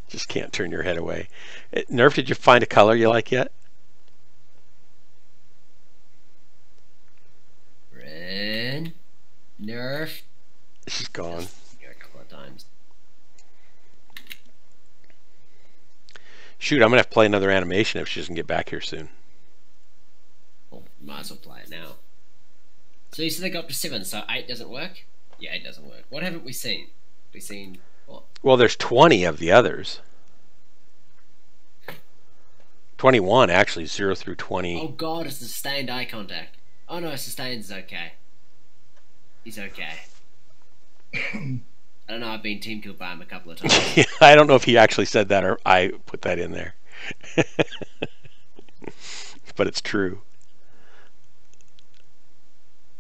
Just can't turn your head away. Nerf, did you find a color you like yet? Ren, Nerf. She's gone. A couple of times. Shoot, I'm gonna have to play another animation if she doesn't get back here soon. Well, might as well play it now. So you said they got up to 7, so 8 doesn't work? Yeah, 8 doesn't work. What haven't we seen? We've seen what? Well, there's 20 of the others. 21 actually, 0 through 20. Oh god, it's sustained eye contact. Oh no, sustained's okay. He's okay. I don't know, I've been team killed by him a couple of times. I don't know if he actually said that or I put that in there. But it's true.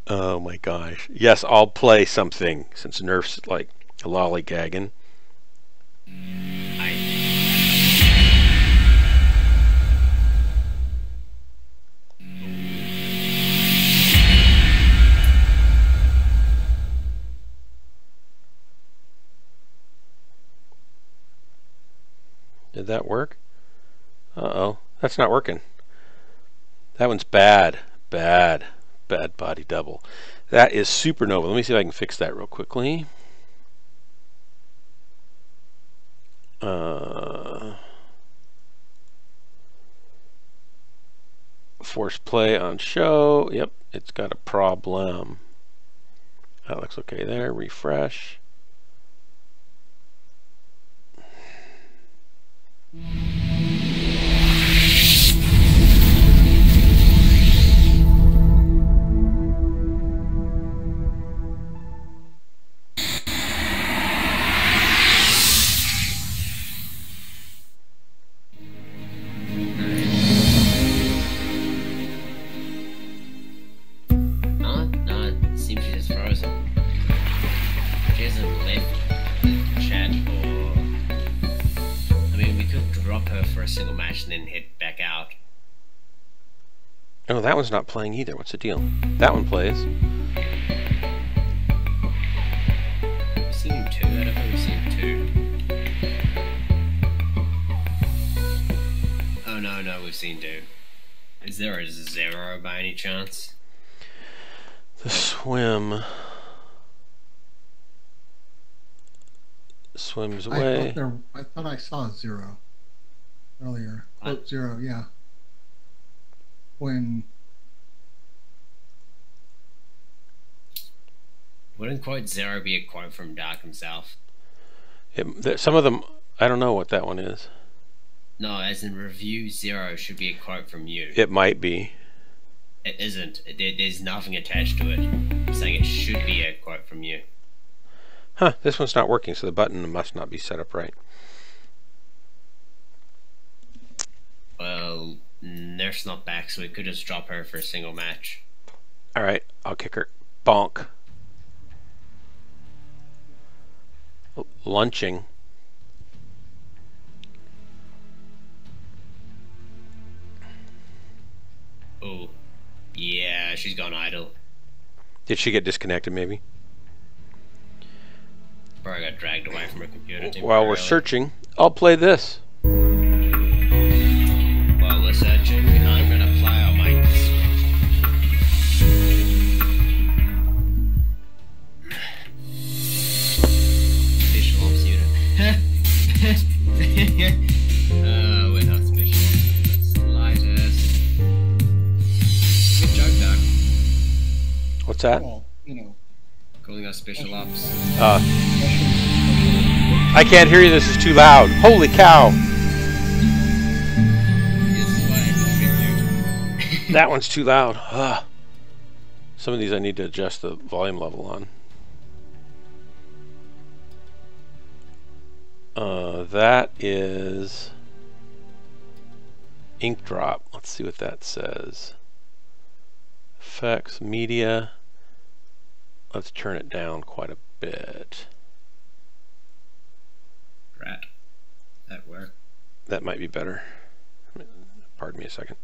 Oh my gosh. Yes, I'll play something since Nerf's like lollygagging. Did that work? Uh-oh. That's not working. That one's bad. Bad body double. That is supernova. Let me see if I can fix that real quickly. Force play on show. Yep, it's got a problem. That looks okay there. Refresh. And then head back out. Oh, that one's not playing either. What's the deal? That one plays. We've seen 2. I don't think we've seen 2. Oh no, we've seen 2. Is there a 0 by any chance? The swim swims away. I thought I saw a 0 earlier. Quote 0, yeah. When wouldn't quote 0 be a quote from Dark himself? Some of them, I don't know what that one is. No, as in review 0 should be a quote from you. It might be. It isn't. There's nothing attached to it. I'm saying it should be a quote from you. Huh, this one's not working, so the button must not be set up right. Well, Nerf's not back, so we could just drop her for a single match. Alright, I'll kick her. Bonk. Lunching. Oh, yeah, she's gone idle. Did she get disconnected, maybe? Or I got dragged away from her computer. While we're searching, I'll play this. While we're searching, I'm gonna play our mics. Special ops unit. We're not special ops in the slightest. Good joke, Doc. What's that? Well, you know. Calling us special ops. I can't hear you. This is too loud. Holy cow! That one's too loud. Ugh. Some of these I need to adjust the volume level on. That is ink drop. Let's see what that says. Effects, media. Let's turn it down quite a bit. Right. That worked. That might be better. Pardon me a second.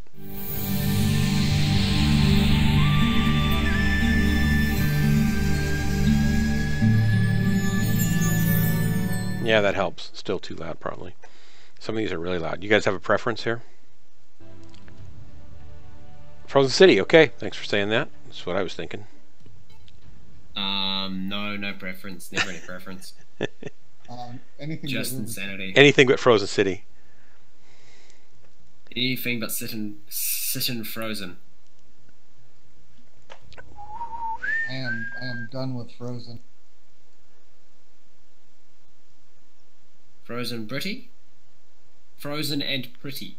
Yeah, that helps. Still too loud, probably. Some of these are really loud. You guys have a preference here? Frozen City, okay. Thanks for saying that. That's what I was thinking. No preference. Never any preference. Anything Just insanity. Anything but Frozen City. Anything but sitting frozen. I am done with Frozen. Frozen pretty? Frozen and pretty.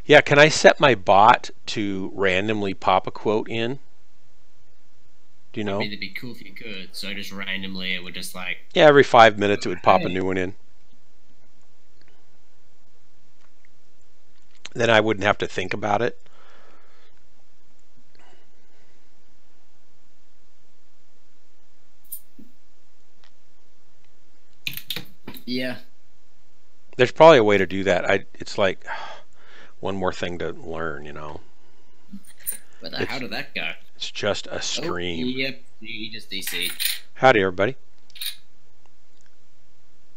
Yeah, can I set my bot to randomly pop a quote in? Do you know? I mean, it'd be cool if you could. So just randomly, it would just like. Yeah, every 5 minutes it would pop a new one in. Then I wouldn't have to think about it. Yeah. There's probably a way to do that. It's like one more thing to learn, you know. But how did that go? It's just a stream. Oh, yep, you just DC'd. Howdy, everybody.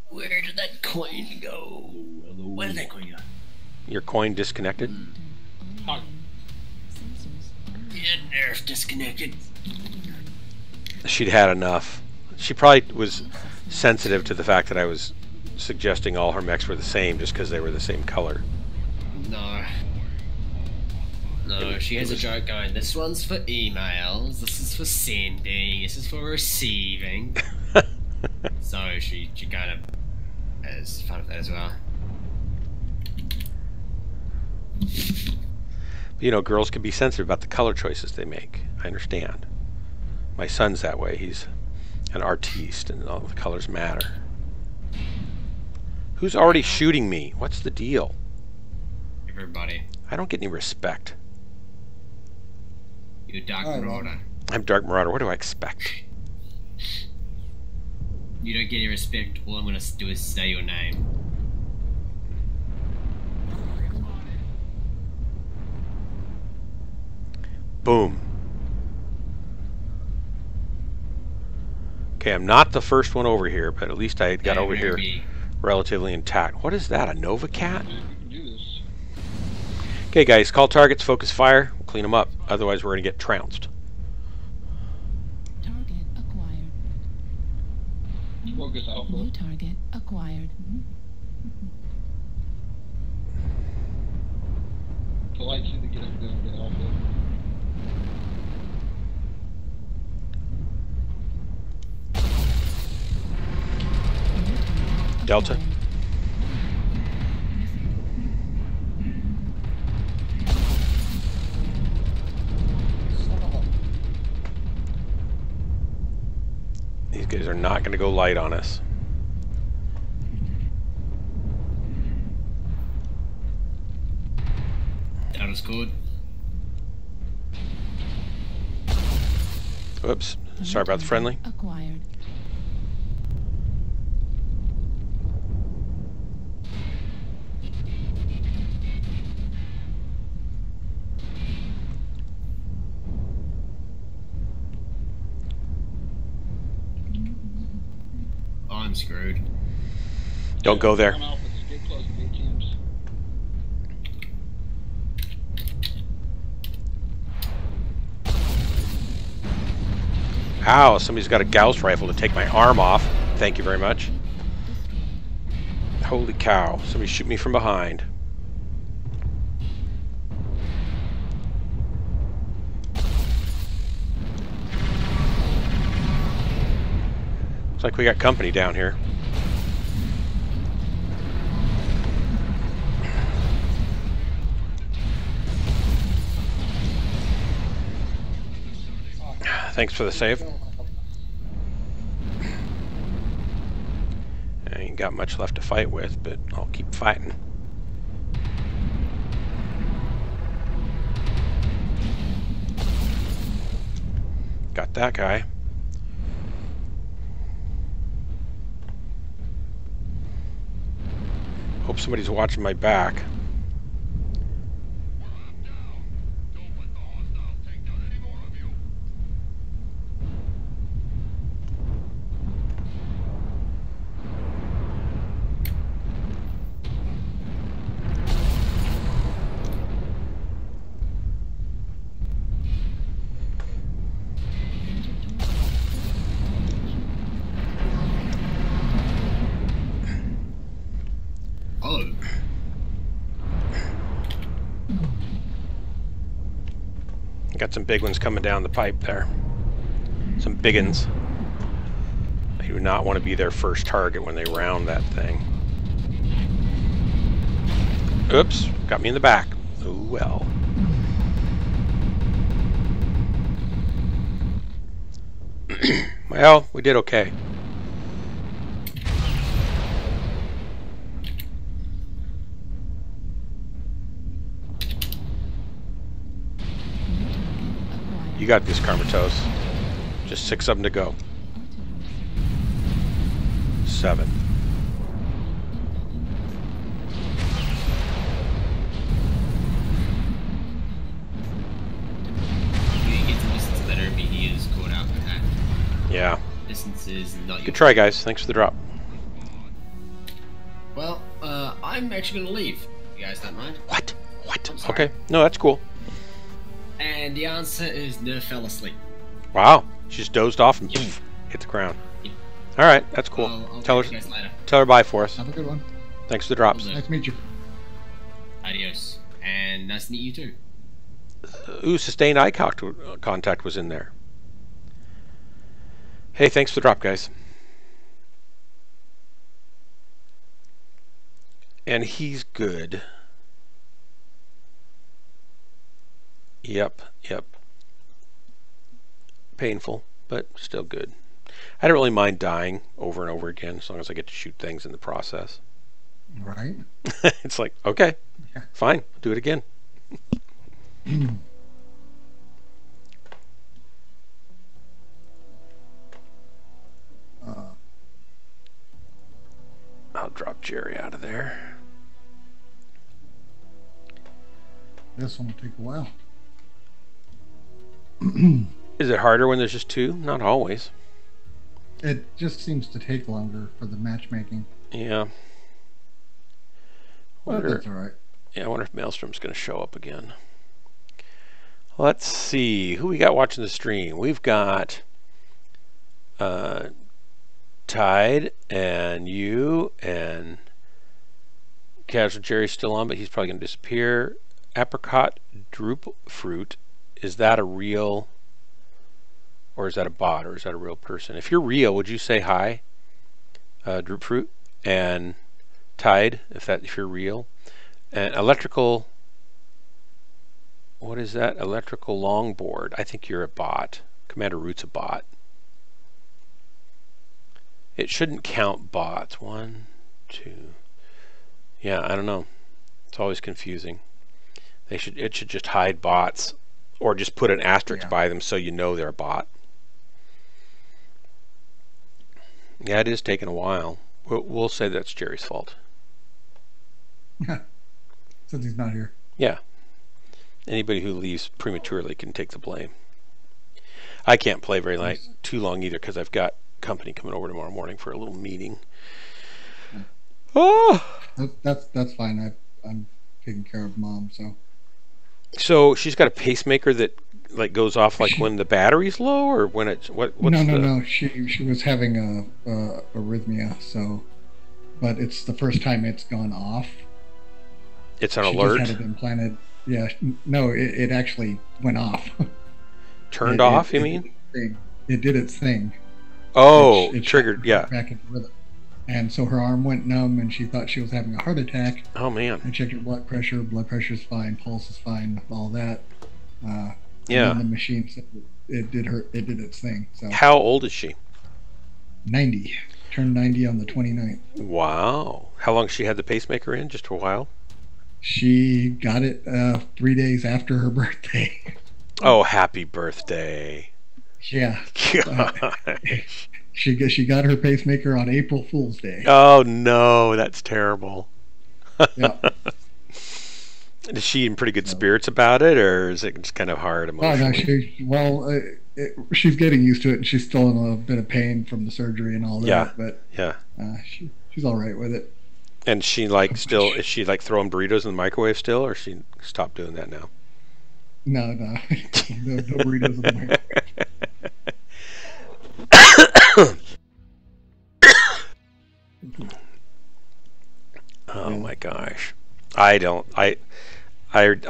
Where did that coin go? Where did that coin go? Your coin disconnected? Yeah, nerf disconnected. She'd had enough. She probably was sensitive to the fact that I was suggesting all her mechs were the same just because they were the same color. No. No, she has a joke going, this one's for emails, this is for sending, this is for receiving. So she kind of has fun with that as well. You know, girls can be sensitive about the color choices they make. I understand. My son's that way. He's an artiste and all the colors matter. Who's already shooting me? What's the deal? Everybody. I don't get any respect. You're Dark Marauder. I'm Dark Marauder. What do I expect? You don't get any respect. All I'm going to do is say your name. Boom. Okay, I'm not the first one over here, but at least I got over here relatively intact. What is that, a Nova Cat? Okay, guys, call targets, focus fire, we'll clean them up. Otherwise, we're going to get trounced. Target acquired. Focus alpha. New target acquired. The lights need to get up there and get alpha. Delta. These guys are not going to go light on us. That was good. Whoops. Sorry about the friendly. Acquired. I'm screwed. Don't go there. Get close to the teams. Ow, somebody's got a Gauss rifle to take my arm off. Thank you very much. Holy cow. Somebody shoot me from behind. Looks like we got company down here. Thanks for the save. I ain't got much left to fight with, but I'll keep fighting. Got that guy. Hope somebody's watching my back. Got some big ones coming down the pipe there. Some big ones. They do not want to be their first target when they round that thing. Oops, got me in the back. Oh well. Well, we did okay. You got this, Carmatos. Just 6 of them to go. 7. You get to listen to that enemy, he is caught out with that. Yeah. Distance is not Good try, guys. Thanks for the drop. Well, I'm actually gonna leave. You guys don't mind? What? What? Okay. No, that's cool. And the answer is Nerf fell asleep. Wow. She just dozed off and poof, hit the ground. Yep. All right, that's cool. I'll tell catch you guys later. her bye for us. Have a good one. Thanks for the drops. Nice to meet you. Adios. And nice to meet you too. Ooh, sustained eye contact was in there. Hey, thanks for the drop, guys. And he's good. Yep, yep. Painful, but still good. I don't really mind dying over and over again as long as I get to shoot things in the process. Right. It's like, okay, Yeah. fine, do it again. I'll drop Jerry out of there. This one will take a while. Is it harder when there's just 2? Not always. It just seems to take longer for the matchmaking. Yeah. But that's all right. Yeah, I wonder if Maelstrom's going to show up again. Let's see. Who we got watching the stream? We've got Tide and you and Casual Jerry's still on, but he's probably going to disappear. Apricot Droop Fruit. Is that a real, or is that a bot, or is that a real person? If you're real, would you say hi, Droop Fruit? And Tide, if you're real. And Electrical, what is that? Electrical Longboard. I think you're a bot. Commander Root's a bot. It shouldn't count bots. 1, 2. Yeah, I don't know. It's always confusing. It should just hide bots, or just put an asterisk by them so you know they're a bot. Yeah, it is taking a while. We'll say that's Jerry's fault. Since he's not here. Yeah. Anybody who leaves prematurely can take the blame. I can't play very too long either because I've got company coming over tomorrow morning for a little meeting. Oh! That's fine. I'm taking care of Mom, so. So she's got a pacemaker that like goes off like when the battery's low, or when it's what's no. She was having a arrhythmia, so but it's the first time it's gone off. It's an She alert. just had it implanted. Yeah, no, it actually went off. Turned off, you mean? It did its thing. Oh, it triggered, yeah. back into rhythm. And so her arm went numb, and she thought she was having a heart attack. Oh, man. I checked her blood pressure. Blood pressure's fine. Pulse is fine. All that. Yeah. And then the machine said it did its thing. So How old is she? 90. Turned 90 on the 29th. Wow. How long has she had the pacemaker in? Just for a while? She got it 3 days after her birthday. Oh, happy birthday. Yeah. Gosh. She got her pacemaker on April Fool's Day. Oh, no. That's terrible. Yeah. Is she in pretty good spirits about it, or is it just kind of hard emotionally? Oh, no, she's getting used to it, and she's still in a bit of pain from the surgery and all that. Yeah. But yeah. She's all right with it. And she is she like throwing burritos in the microwave still, or she stopped doing that now? No, no burritos in the microwave. Oh my gosh. I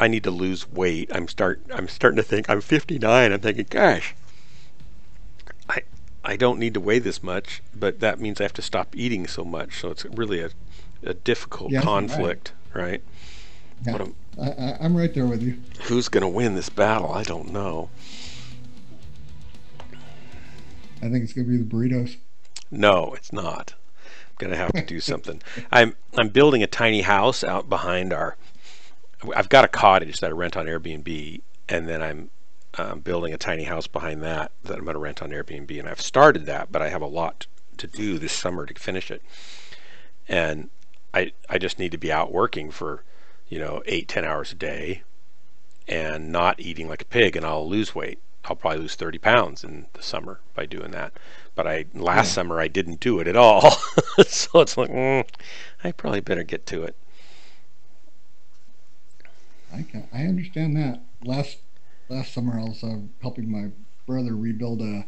need to lose weight. I'm starting to think I'm 59. I'm thinking, gosh, I don't need to weigh this much, but that means I have to stop eating so much. So it's really a difficult conflict, right? Yeah. I'm right there with you. Who's going to win this battle? I don't know. I think it's going to be the burritos. No, it's not. I'm going to have to do something. I'm building a tiny house out behind I've got a cottage that I rent on Airbnb, and then I'm building a tiny house behind that I'm going to rent on Airbnb, and I've started that, but I have a lot to do this summer to finish it. And I just need to be out working for 8-10 hours a day and not eating like a pig, and I'll lose weight. I'll probably lose 30 pounds in the summer by doing that. But last summer I didn't do it at all. So it's like, I probably better get to it. I understand that. Last summer I was helping my brother rebuild a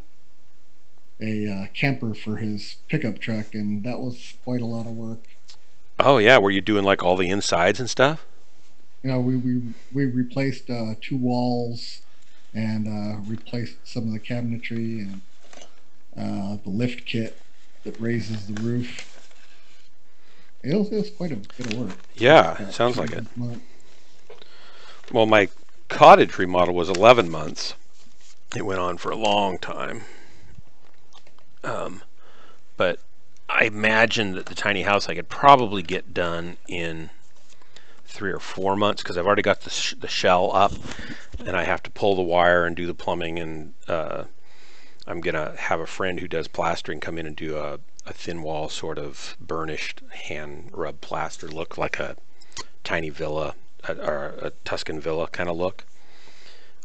camper for his pickup truck, and that was quite a lot of work. Oh yeah, were you doing like all the insides and stuff? We replaced 2 walls and replaced some of the cabinetry and the lift kit that raises the roof. It was quite a bit of work. Yeah, sounds like it. Well, my cottage remodel was 11 months. It went on for a long time. But I imagine that the tiny house I could probably get done in 3 or 4 months, because I've already got the shell up, and I have to pull the wire and do the plumbing, and I'm gonna have a friend who does plastering come in and do a thin wall sort of burnished hand rub plaster look, like a tiny villa or a Tuscan villa kind of look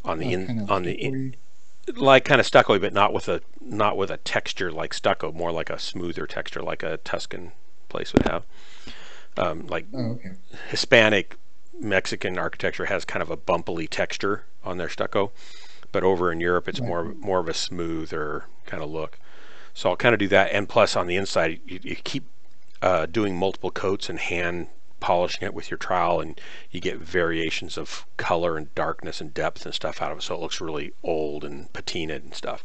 on the like kind of stucco, but not with a texture like stucco, more like a smoother texture like a Tuscan place would have. Hispanic Mexican architecture has kind of a bumpily texture on their stucco, but over in Europe it's more of a smoother kind of look. So I'll kind of do that, and plus on the inside you keep doing multiple coats and hand polishing it with your trowel, and you get variations of color and darkness and depth and stuff out of it, so it looks really old and patinaed and stuff.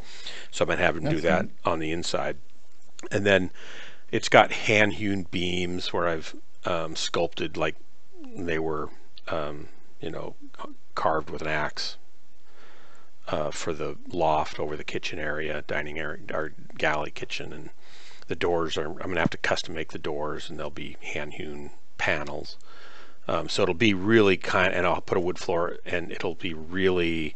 So I've been having to do that on the inside. And then it's got hand-hewn beams where I've sculpted like they were carved with an axe for the loft over the kitchen area, dining area, or galley kitchen. And the doors I'm gonna have to custom make the doors, and they'll be hand-hewn panels. So it'll be really and I'll put a wood floor, and it'll be really,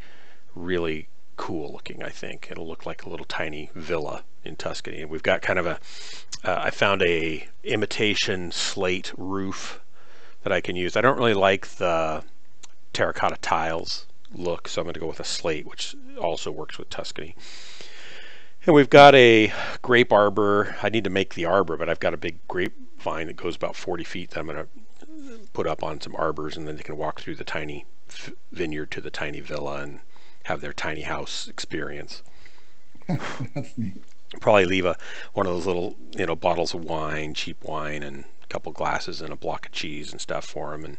really cool looking. I think it'll look like a little tiny villa in Tuscany. And we've got kind of I found a imitation slate roof that I can use. I don't really like the terracotta tiles look, so I'm going to go with a slate, which also works with Tuscany. And we've got a grape arbor. I need to make the arbor, but I've got a big grapevine that goes about 40 feet that I'm going to put up on some arbors, and then they can walk through the tiny vineyard to the tiny villa and have their tiny house experience. That's neat. Probably leave one of those little, bottles of wine, cheap wine, and a couple glasses and a block of cheese and stuff for them,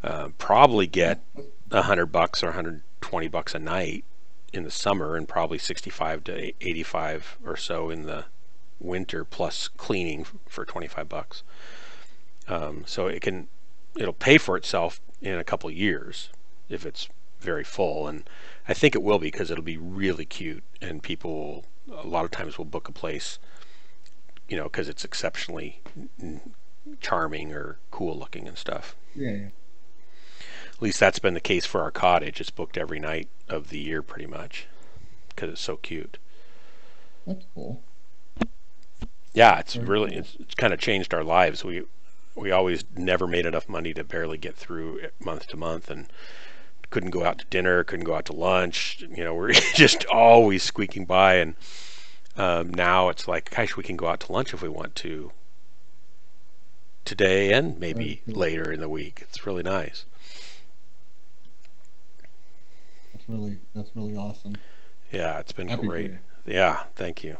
and probably get $100 or $120 a night in the summer, and probably 65 to 85 or so in the winter, plus cleaning for $25. So it'll pay for itself in a couple years if it's very full, and I think it will be, because it'll be really cute, and people a lot of times will book a place, because it's exceptionally charming or cool looking and stuff. Yeah. At least that's been the case for our cottage. It's booked every night of the year pretty much, because it's so cute. That's cool. Yeah, it's Very really cool. it's kind of changed our lives. We always never made enough money to barely get through month to month, and couldn't go out to dinner, couldn't go out to lunch. We're just always squeaking by, and now it's like, gosh, we can go out to lunch if we want to today and maybe Very cool. later in the week. It's really nice. That's really awesome. Yeah, it's been Happy great. for you. Yeah, thank you.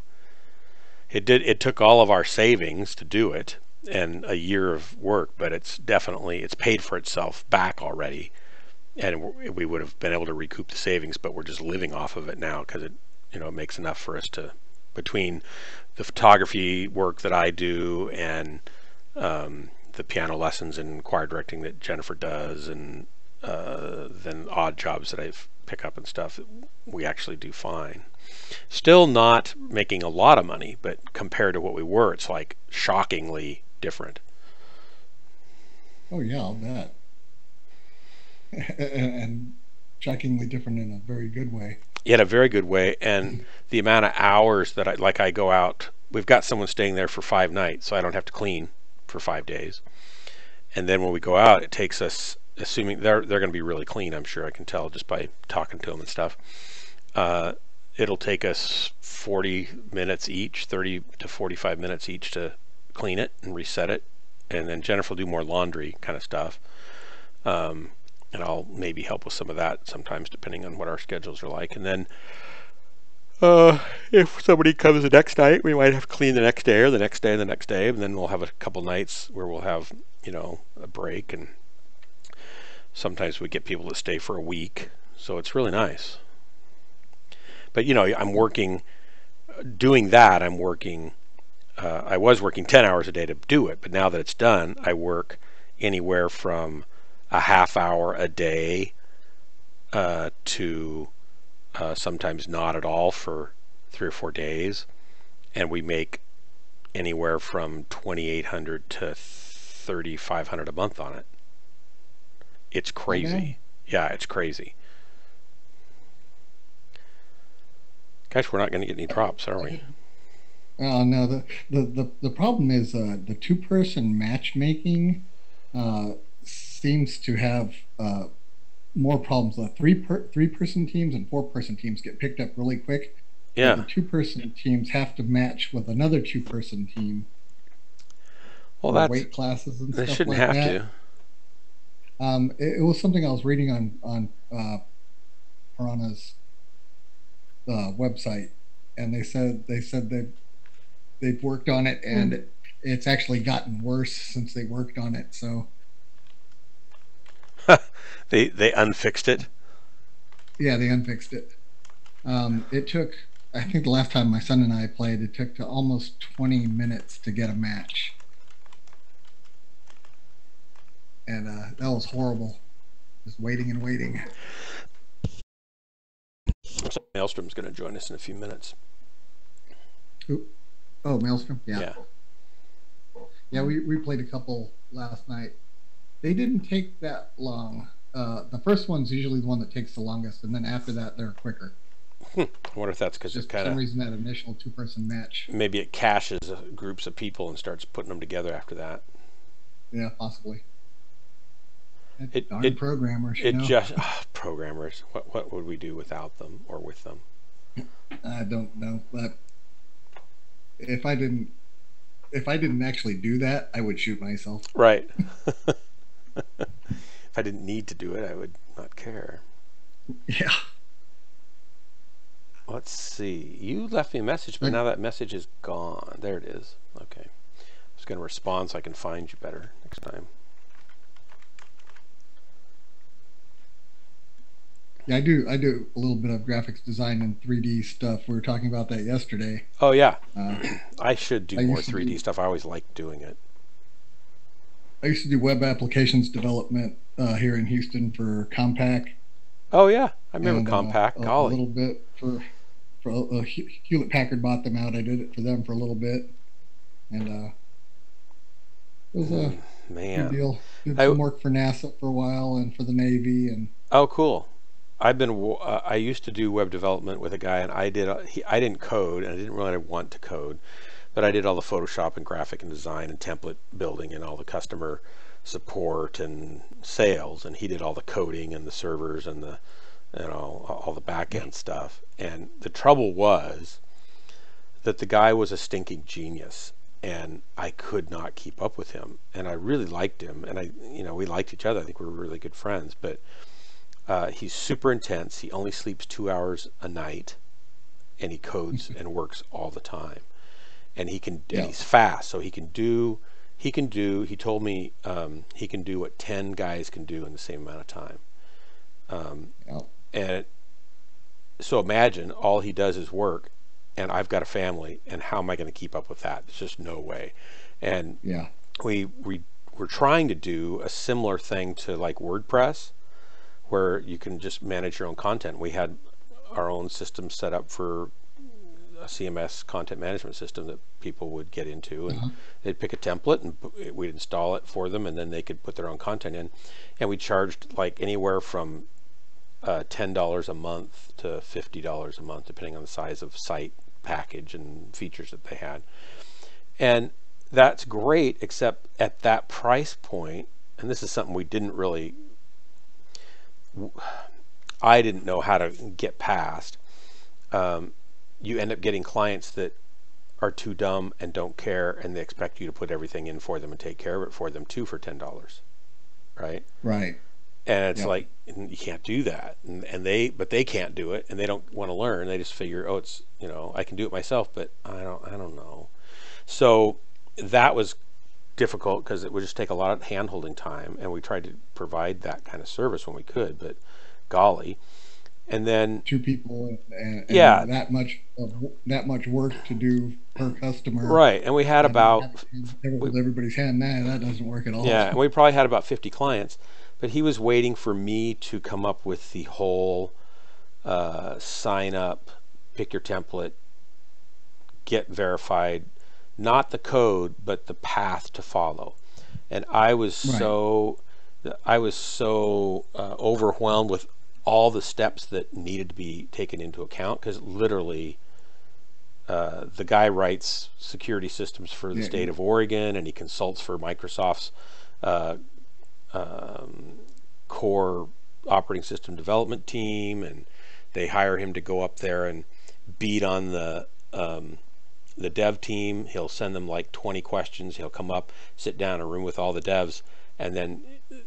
It took all of our savings to do it, and a year of work, but it's paid for itself back already, and we would have been able to recoup the savings, but we're just living off of it now, because it makes enough for us to, between the photography work that I do and the piano lessons and choir directing that Jennifer does, and then odd jobs that I pick up and stuff, we actually do fine. Still not making a lot of money, but compared to what we were, it's like shockingly different. Oh yeah, I'll bet. and shockingly different in a very good way. In a very good way, and the amount of hours that I go out, we've got someone staying there for 5 nights, so I don't have to clean for 5 days. And then when we go out, it takes us, assuming they're going to be really clean, I'm sure, I can tell just by talking to them and stuff. It'll take us 40 minutes each, 30 to 45 minutes each to clean it and reset it. And then Jennifer will do more laundry kind of stuff. And I'll maybe help with some of that sometimes, depending on what our schedules are like. And then if somebody comes the next night, we might have to clean the next day, or the next day, and the next day. And then we'll have a couple nights where we'll have, a break. And sometimes we get people to stay for a week. So it's really nice. But, I'm working, doing that, I was working 10 hours a day to do it. But now that it's done, I work anywhere from a half hour a day to sometimes not at all for 3 or 4 days. And we make anywhere from $2,800 to $3,500 a month on it. It's crazy. Okay. Yeah, it's crazy. Gosh, we're not going to get any drops, are we? No, the problem is the 2-person matchmaking seems to have more problems. The 3-person teams and 4-person teams get picked up really quick. Yeah. The 2-person teams have to match with another 2-person team. Well, for that's weight classes and they stuff shouldn't like have that. to. It was something I was reading on Piranha's website, and they said they've worked on it, and it's actually gotten worse since they worked on it. So They unfixed it. yeah, they unfixed it. It took, I think the last time my son and I played, it took to almost 20 minutes to get a match, and that was horrible. Just waiting and waiting. Maelstrom's going to join us in a few minutes. Oh, Maelstrom? Yeah. Yeah, we played a couple last night. They didn't take that long. The first one's usually the one that takes the longest, and then after that, they're quicker. I wonder if that's because it's Just for kind some of, reason, that initial 2-person match. maybe it caches groups of people and starts putting them together after that. Yeah, possibly. It- Darn it- programmers, It just programmers. What would we do without them or with them? I don't know, but if I didn't actually do that, I would shoot myself. Right. If I didn't need to do it, I would not care. Yeah. let's see. You left me a message, but now that message is gone. There it is. Okay. I was going to respond so I can find you better next time. Yeah, I do a little bit of graphics design and 3D stuff. We were talking about that yesterday. Oh, yeah. Uh, I should do I more used to 3D stuff. I always liked doing it. I used to do web applications development here in Houston for Compaq, Oh, yeah. I remember and Compact. a Golly. little bit for Hewlett Packard bought them out. I did it for them for a little bit, and it was a good Man. deal. Did some work for NASA for a while and for the Navy, and Oh, cool. I used to do web development with a guy, and I didn't code, and I didn't really want to code, but I did all the Photoshop and graphic and design and template building and all the customer support and sales, and he did all the coding and the servers and the, all the back end stuff. And the trouble was that the guy was a stinking genius, and I could not keep up with him. And I really liked him, and we liked each other. I think we were really good friends, but he's super intense. He only sleeps 2 hours a night, and he codes and works all the time. And and he's fast, so he told me he can do what 10 guys can do in the same amount of time. And so imagine all he does is work, and I've got a family, and how am I going to keep up with that? There's just no way. And we're trying to do a similar thing to like WordPress, where you can just manage your own content. We had our own system set up for a CMS content management system that people would get into, and they'd pick a template and we'd install it for them, and then they could put their own content in. And we charged like anywhere from $10 a month to $50 a month, depending on the size of site, package, and features that they had. And that's great, except at that price point, and this is something I didn't know how to get past. You end up getting clients that are too dumb and don't care, and they expect you to put everything in for them and take care of it for them too for $10, right? Right. And it's like, you can't do that, but they can't do it, and they don't want to learn. They just figure, oh, it's I can do it myself, but I don't know. So that was difficult because it would just take a lot of hand-holding time, and we tried to provide that kind of service when we could, but golly. And then 2 people and that much work to do per customer, right? And we had about everybody's hand. That doesn't work at all. Yeah, and we probably had about 50 clients, but he was waiting for me to come up with the whole sign up, pick your template, get verified, not the code, but the path to follow. And I was so overwhelmed with all the steps that needed to be taken into account, because literally the guy writes security systems for the state of Oregon, and he consults for Microsoft's core operating system development team, and they hire him to go up there and beat on the dev team. He'll send them like 20 questions. He'll come up, sit down in a room with all the devs, and then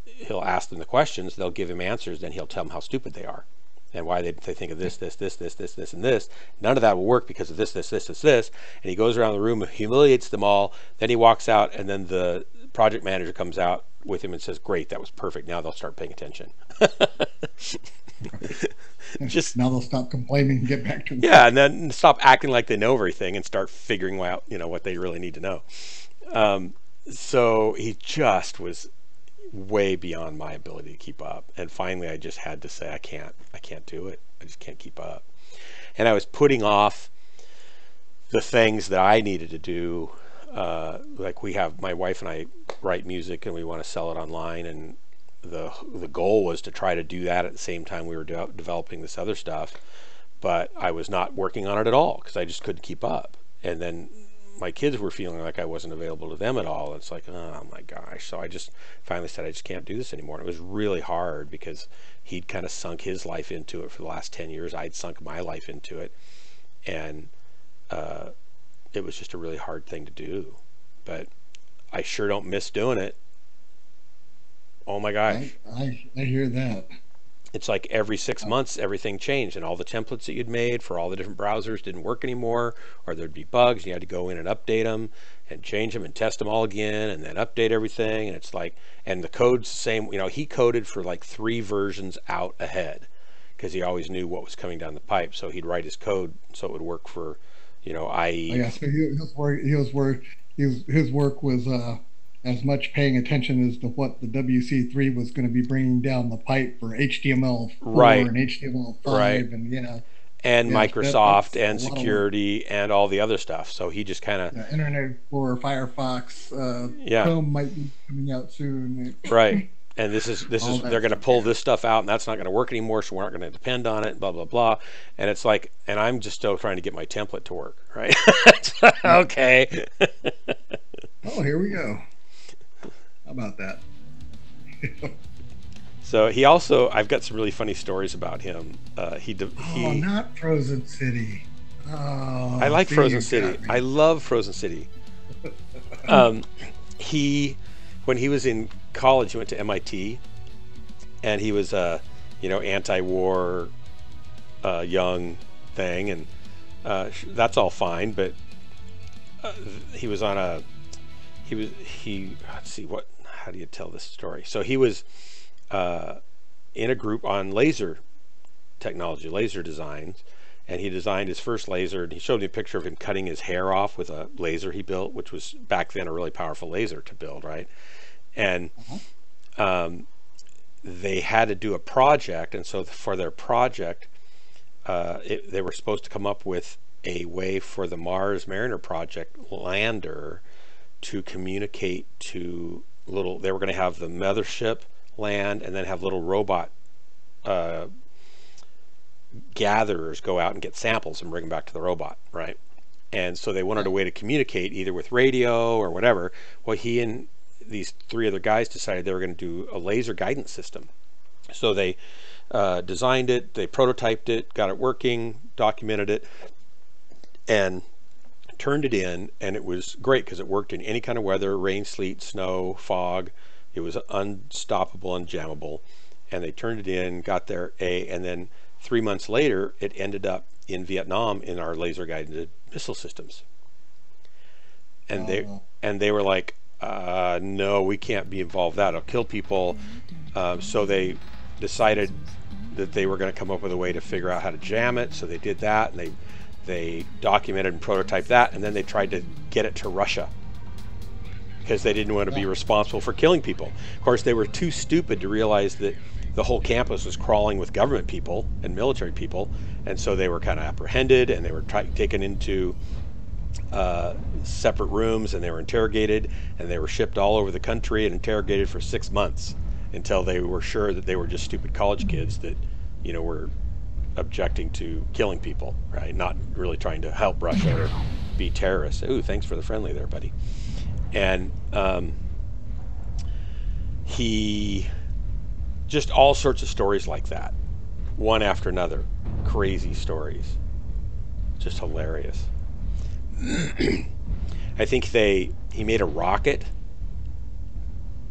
he'll ask them the questions. They'll give him answers. Then he'll tell them how stupid they are and why they think of this, and this. None of that will work because of this. And he goes around the room and humiliates them all. Then he walks out, and then the project manager comes out with him and says, "Great, that was perfect. Now they'll start paying attention." Just now they'll stop complaining and get back to work. Yeah, and then stop acting like they know everything and start figuring out what they really need to know. So he just was way beyond my ability to keep up, and finally I just had to say, I can't do it. I just can't keep up. And I was putting off the things that I needed to do, like my wife and I write music, and we want to sell it online, and the goal was to try to do that at the same time we were developing this other stuff, but I was not working on it at all because I just couldn't keep up. And then my kids were feeling like I wasn't available to them at all. It's like, oh my gosh. So I just finally said, I just can't do this anymore. And it was really hard because he'd kind of sunk his life into it for the last 10 years. I'd sunk my life into it. And it was just a really hard thing to do. But I sure don't miss doing it. Oh my gosh. I hear that. it's like every 6 months everything changed, and all the templates that you'd made for all the different browsers didn't work anymore, or there'd be bugs and you had to go in and update them and change them and test them all again and then update everything. And it's like, and the code's the same. He coded for like 3 versions out ahead because he always knew what was coming down the pipe, so he'd write his code so it would work for IE. Yeah, so his work was as much paying attention as to what the WC3 was going to be bringing down the pipe for HTML4 Right. and HTML5 Right. and and Yeah, Microsoft that's and a lot of work. security and all the other stuff. So he just kind of, Internet Explorer, Firefox, Yeah. Chrome might be coming out soon. right. And this is All that they're going to stuff, pull yeah. this stuff out, and that's not going to work anymore. So we aren't going to depend on it. Blah blah blah. And it's like, and I'm just still trying to get my template to work. Right? Okay. Oh, here we go. How about that? So he also, I've got some really funny stories about him. He Oh, not Frozen City. Oh, I like see, Frozen you City. got me. I love Frozen City. When he was in college, he went to MIT, and he was anti-war young thing, and that's all fine. But he was on a let's see, how do you tell this story? So he was in a group on laser technology, laser designs. And he designed his first laser, and he showed me a picture of him cutting his hair off with a laser he built, which was back then a really powerful laser to build, right? And they had to do a project, and so for their project, they were supposed to come up with a way for the Mars Mariner project lander to communicate to they were going to have the mothership land and then have little robot gatherers go out and get samples and bring them back to the robot, right? And so they wanted a way to communicate either with radio or whatever. Well, he and these 3 other guys decided they were going to do a laser guidance system. So they designed it, they prototyped it, got it working, documented it, and turned it in, and it was great because it worked in any kind of weather, rain, sleet, snow, fog. It was unstoppable, unjammable. And they turned it in, got their A, and then 3 months later, it ended up in Vietnam in our laser-guided missile systems. And they were like, no, we can't be involved with that. It'll kill people. So they decided that they were going to come up with a way to figure out how to jam it. So they did that, and they documented and prototyped that, and then they tried to get it to Russia because they didn't want to be responsible for killing people. Of course, they were too stupid to realize that the whole campus was crawling with government people and military people, and so they were kind of apprehended, and they were taken into separate rooms, and they were interrogated, and they were shipped all over the country and interrogated for 6 months until they were sure that they were just stupid college kids that were objecting to killing people, right? Not really trying to help Russia or be terrorists. Ooh, thanks for the friendly there, buddy. And he just all sorts of stories like that, one after another, crazy stories, just hilarious. I think he made a rocket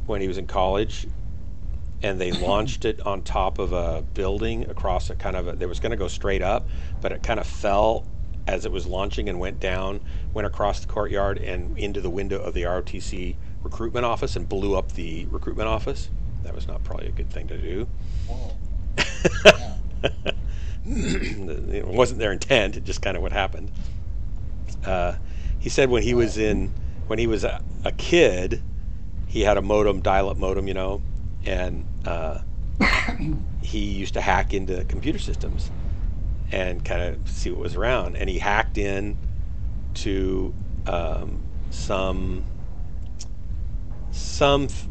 when he was in college, and they launched it on top of a building across they was going to go straight up, but it kind of fell as it was launching and went across the courtyard and into the window of the ROTC recruitment office and blew up the recruitment office. That was not probably a good thing to do. Whoa. It wasn't their intent, it just kind of what happened. He said when he was a kid, he had a modem, dial-up modem, and he used to hack into computer systems and kind of see what was around. And he hacked in to some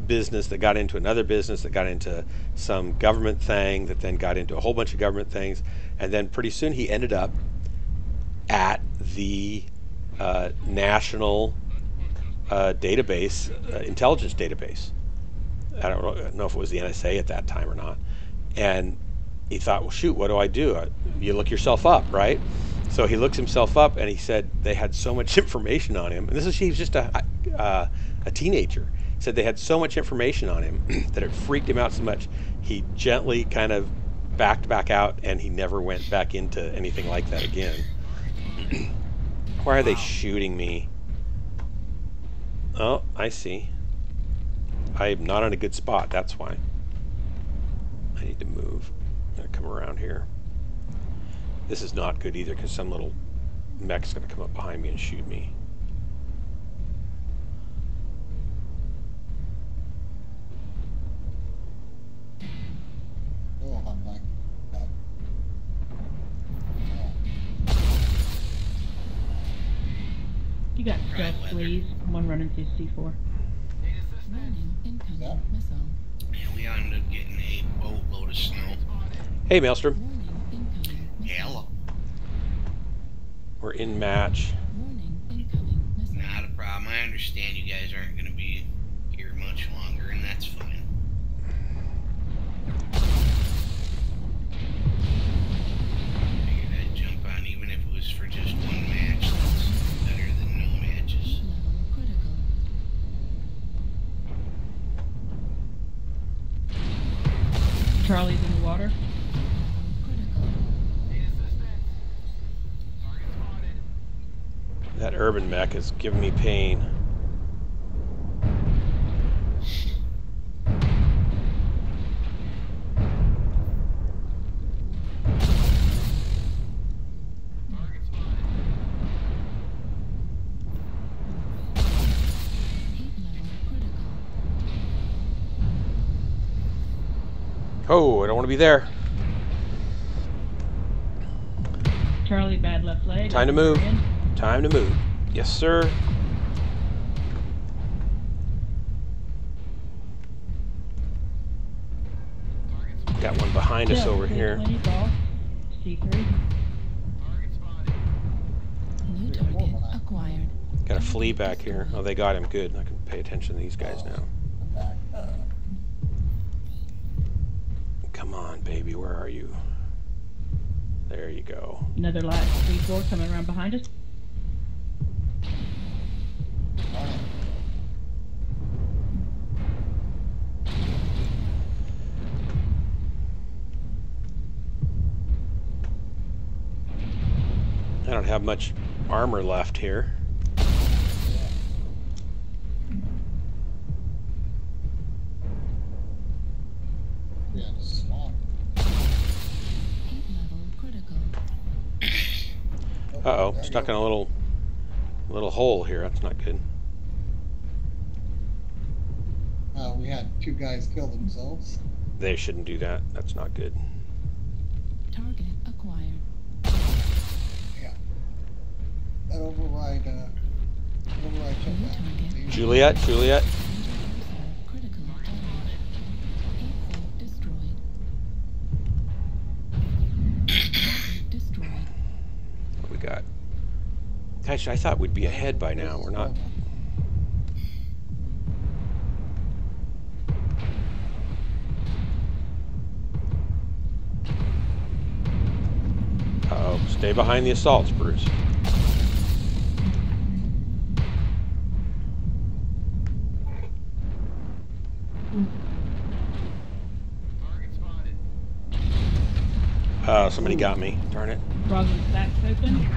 business that got into another business that got into some government thing that then got into a whole bunch of government things, and then pretty soon he ended up at the national database, intelligence database. I don't know if it was the NSA at that time or not. And he thought, well, shoot, what do I do? You look yourself up, right? So he looks himself up, and he said they had so much information on him. And he was just a teenager. He said they had so much information on him that it freaked him out so much. He gently kind of backed back out, and he never went back into anything like that again. Why are they shooting me? Oh, I see. I'm not in a good spot, that's why. I need to move. I'm gonna come around here. This is not good either, because some little mech's gonna come up behind me and shoot me. Oh, I'm like that. You got stealth, please. One running through C4. Warning, incoming Yeah. missile. And we ended up getting a boatload of snow. Hey, Maelstrom. Warning, incoming missile. Hello. We're in match. Warning, incoming missile. Not a problem. I understand you guys aren't going to be here much longer, and that's fine. Figured I'd jump on even if it was for just one match. That's better than no matches. Level critical. Charlie's in the water. Critical. That urban mech is giving me pain. Heat level critical. Oh, I don't want to be there. Charlie, bad left leg. Time to move. In. Time to move. Yes, sir. Got one behind us Yeah, over here. C20 off. C3. New target acquired. Got a flea back here. Oh, they got him. Good. I can pay attention to these guys now. I'm back. Come on, baby. Where are you? There you go. Another light C4 coming around behind us. I don't have much armor left here. Yeah, swamp. Heat level critical. Uh-oh, There you stuck in go. a little hole here. That's not good. We had 2 guys kill themselves. They shouldn't do that. That's not good. Target acquired. Yeah. That override took New that. target. Juliet, Juliet. Critical damage. Heat sink destroyed. Destroyed. What we got? Gosh, I thought we'd be ahead by now. We're not. Uh-oh. Stay behind the assaults, Bruce. Somebody got me. Darn it. Rosin stacks open.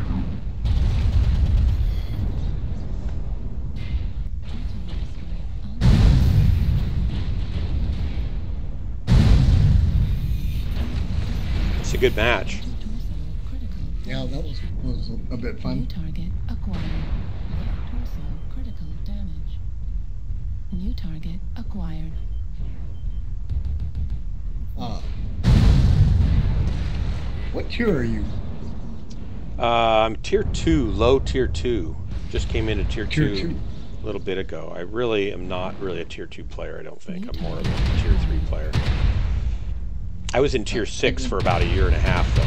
It's a good match. Yeah, that was a bit New fun. target acquired. Torso critical damage. New target acquired. What tier are you? I'm tier 2, low tier 2. Just came into tier Tier 2 2. a little bit ago. I really am not really a tier 2 player, I don't think. I'm more of a tier 3 player. I was in tier 6 for about a year and a half, though.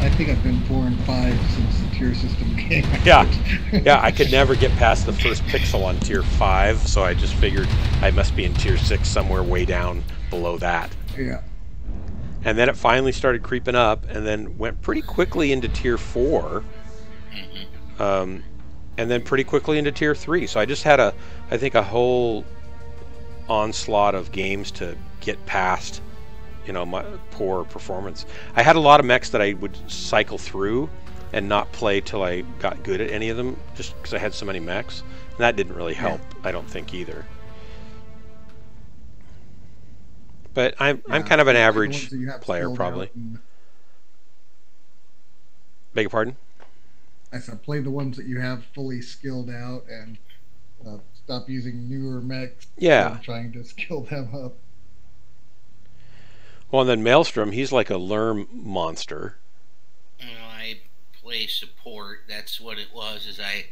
I think I've been 4 and 5 since the tier system came out. Yeah, I could never get past the first pixel on tier 5, so I just figured I must be in tier 6 somewhere way down below that. Yeah. And then it finally started creeping up, and then went pretty quickly into tier 4, and then pretty quickly into tier 3. So I just had I think a whole onslaught of games to get past my poor performance. I had a lot of mechs that I would cycle through and not play till I got good at any of them, just because I had so many mechs. And that didn't really help, I don't think, either. But I'm kind of an average player, probably. Beg your pardon? I said play the ones that you have fully skilled out and stop using newer mechs. Yeah. Trying to skill them up. Well, and then Maelstrom, he's like a Lerm monster. Well, I play support. That's what it was, is I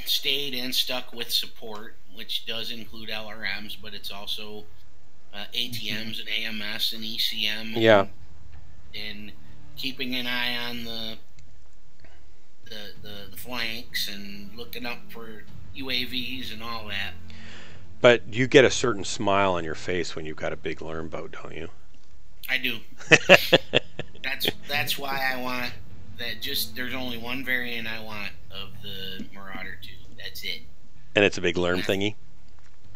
stayed and stuck with support, which does include LRMs, but it's also ATMs and AMS and ECM. Yeah. And keeping an eye on the flanks and looking up for UAVs and all that. But you get a certain smile on your face when you've got a big Lerm boat, don't you? I do. That's why I want that. Just there's only one variant I want of the Marauder 2. That's it. And it's a big Lerm thingy?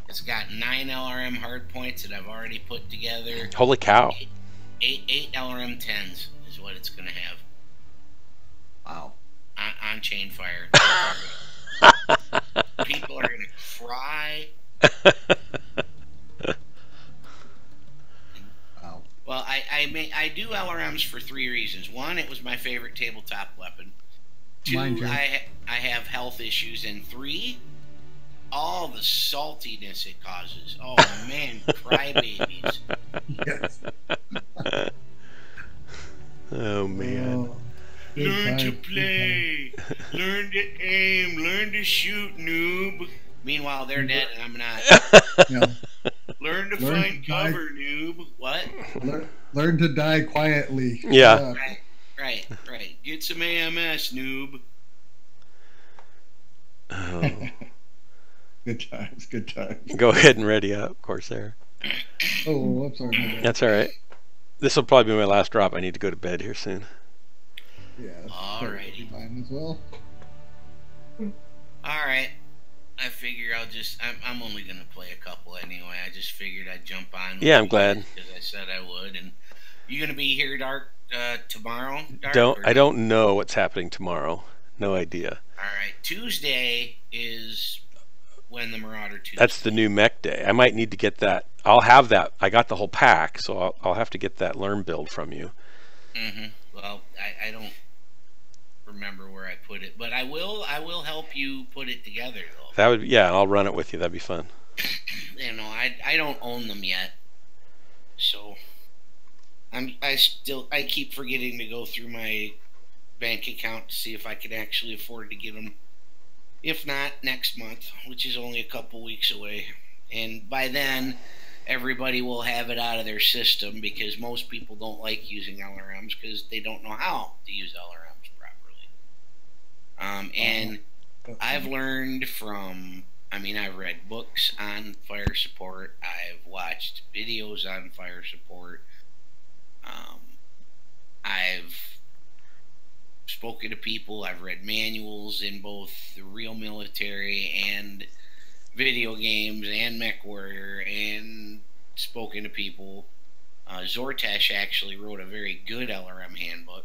It's got 9 LRM hard points that I've already put together. Holy cow. Eight LRM 10s is what it's going to have. Wow. On chain fire. People are going to cry. Wow. Well, I do LRMs for 3 reasons. 1, it was my favorite tabletop weapon. 2, I have health issues. And 3, all the saltiness it causes. Oh man, crybabies. Yes. Oh man. Learn to play. Learn to aim. Learn to shoot, noob. Meanwhile, they're dead and I'm not. Yeah. Learn to find cover, noob. What? Learn to die quietly. Yeah. Right. Get some AMS, noob. Oh. Good times. Go ahead and ready up, Corsair. Oh, I'm sorry. That's all right. This will probably be my last drop. I need to go to bed here soon. Yeah. Alrighty. Fine as well. Alright. I figure I'm only going to play a couple anyway. I just figured I'd jump on. Yeah, I'm glad. Because I said I would. And you going to be here, Dark, tomorrow? Dark, I don't know what's happening tomorrow. No idea. Alright. Tuesday is when the Marauder 2. That's the new mech day. I might need to get that. I'll have that. I got the whole pack, so I'll have to get that Lerm build from you. Mm-hmm. Well, I don't remember where I put it, but I will help you put it together though. That would, yeah, I'll run it with you. That'd be fun. I don't own them yet, so I keep forgetting to go through my bank account to see if I can actually afford to get them. If not, next month, which is only a couple weeks away, and by then everybody will have it out of their system because most people don't like using LRMs because they don't know how to use LRMs properly. And I've learned from, I've read books on fire support. I've watched videos on fire support. I've spoken to people. I've read manuals in both the real military and video games and MechWarrior, and spoken to people. Zortash actually wrote a very good LRM handbook.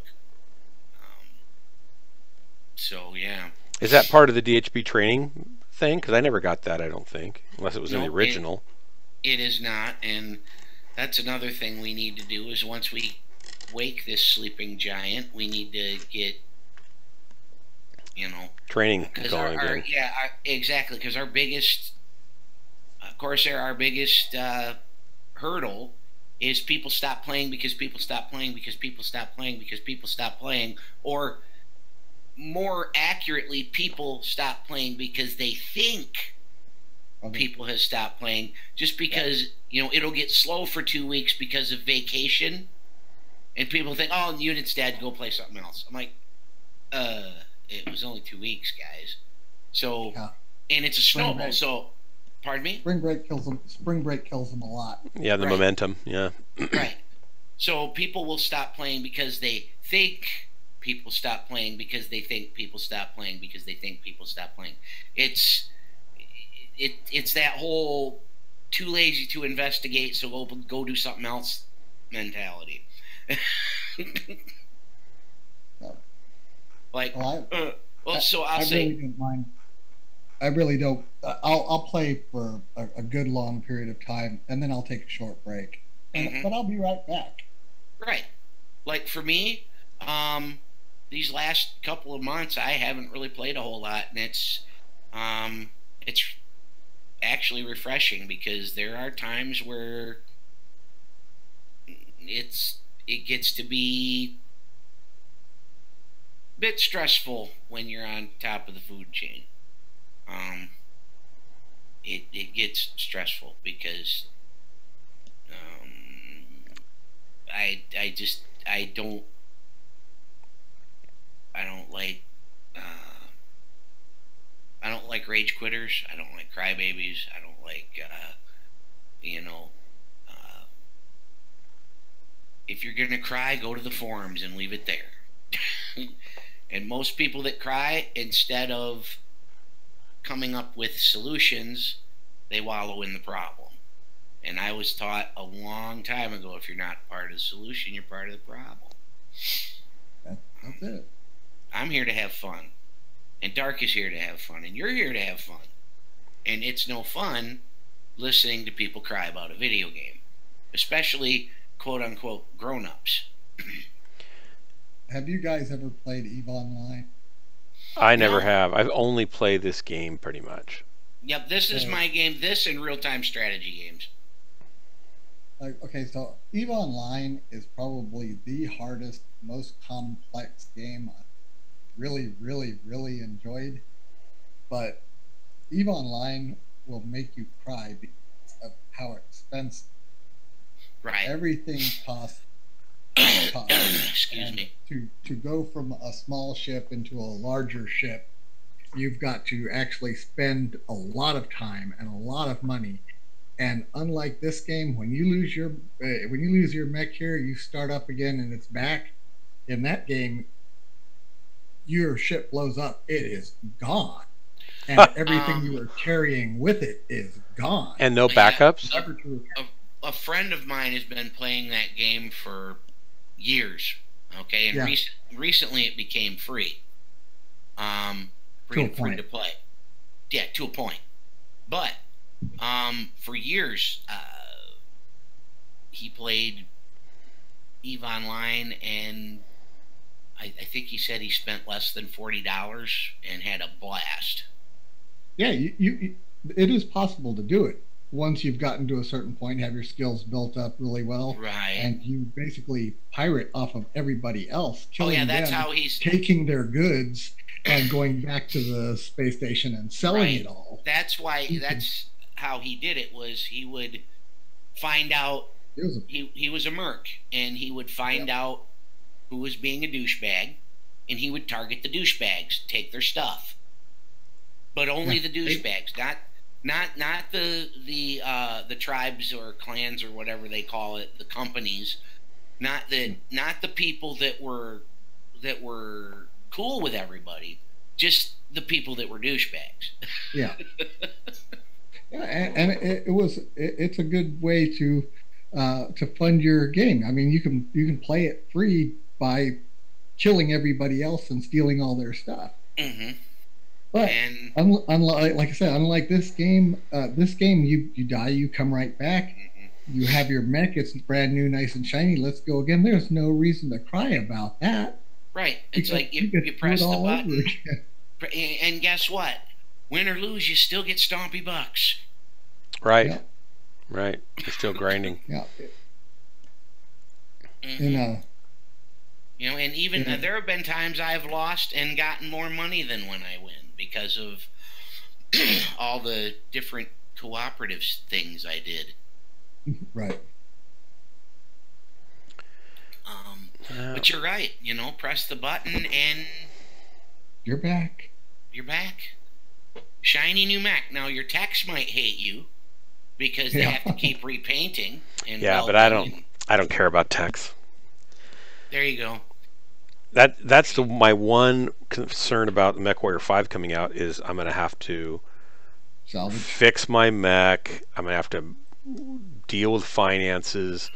So yeah. Is that part of the DHB training thing? Because I never got that, I don't think, unless it was in the original. It is not, and that's another thing we need to do is once we wake this sleeping giant, we need to get, training going again. Exactly, because our biggest, Corsair, our biggest hurdle is people stop playing because people stop playing because people stop playing because people stop playing, or more accurately, people stop playing because they think people have stopped playing, just because it'll get slow for 2 weeks because of vacation, and people think, oh, the unit's dead, go play something else. I'm like, it was only 2 weeks, guys. So, and it's a snowball. So, pardon me. Spring break kills them a lot. Yeah, the momentum. Yeah. Right. So people will stop playing because they think people stop playing because they think people stop playing because they think people stop playing. It's that whole too lazy to investigate, so go do something else mentality. Like, Well, so I'll I say, really don't mind. I really don't. I'll play for a good long period of time, and then I'll take a short break. But I'll be right back. right. Like for me, these last couple of months, I haven't really played a whole lot, and it's actually refreshing because there are times where it gets to be a bit stressful when you're on top of the food chain. It gets stressful because I don't like I don't like rage quitters. I don't like crybabies. I don't like if you're gonna cry, go to the forums and leave it there. And most people that cry, instead of coming up with solutions, they wallow in the problem. And I was taught a long time ago, if you're not part of the solution, you're part of the problem. That's it. I'm here to have fun. And Dark is here to have fun. And you're here to have fun. And it's no fun listening to people cry about a video game. Especially, quote-unquote, grown-ups. Have you guys ever played MWOnline? I never have. I've only played this game pretty much. Yep, this is my game. This and real-time strategy games. Okay, so MWOnline is probably the hardest, most complex game I really, really, really enjoyed. But MWOnline will make you cry because of how expensive. Right. Everything costs. Excuse me. To go from a small ship into a larger ship, you've got to actually spend a lot of time and a lot of money. And unlike this game, when you lose your mech here, you start up again and it's back. In that game, your ship blows up; it is gone, and everything you were carrying with it is gone. And no backups. A friend of mine has been playing that game for years. Okay, and recently it became free. Free to play. Yeah, to a point. But for years, he played MWOnline, and I think he said he spent less than $40 and had a blast. Yeah, it is possible to do it once you've gotten to a certain point, have your skills built up really well, right? And you basically pirate off of everybody else, killing that's them, how he's taking their goods and going back to the space station and selling it all. That's why. That's how he did it. Was he would find out he was a merc, and he would find out who was being a douchebag, and he would target the douchebags, take their stuff, but only the douchebags, not the tribes or clans or whatever they call it, the companies, not the people that were cool with everybody, just the people that were douchebags. Yeah. And it's a good way to fund your game. I mean, you can play it free by killing everybody else and stealing all their stuff. Mm-hmm. But unlike, like I said, unlike this game, you die, you come right back. Mm-hmm. You have your mech; it's brand new, nice and shiny. Let's go again. There's no reason to cry about that. Right. It's like you press the button, and guess what? Win or lose, you still get stompy bucks. Right. Yeah. Right. You're still grinding. Yeah. Mm-hmm. And even there have been times I've lost and gotten more money than when I win because of all the different cooperative things I did. Right. But you're right. Press the button and you're back. You're back. Shiny new mech. Now your techs might hate you because they have to keep repainting. And but I don't care about techs. There you go. That's my one concern about MechWarrior 5 coming out is I'm going to have to fix my mech. I'm going to have to deal with finances.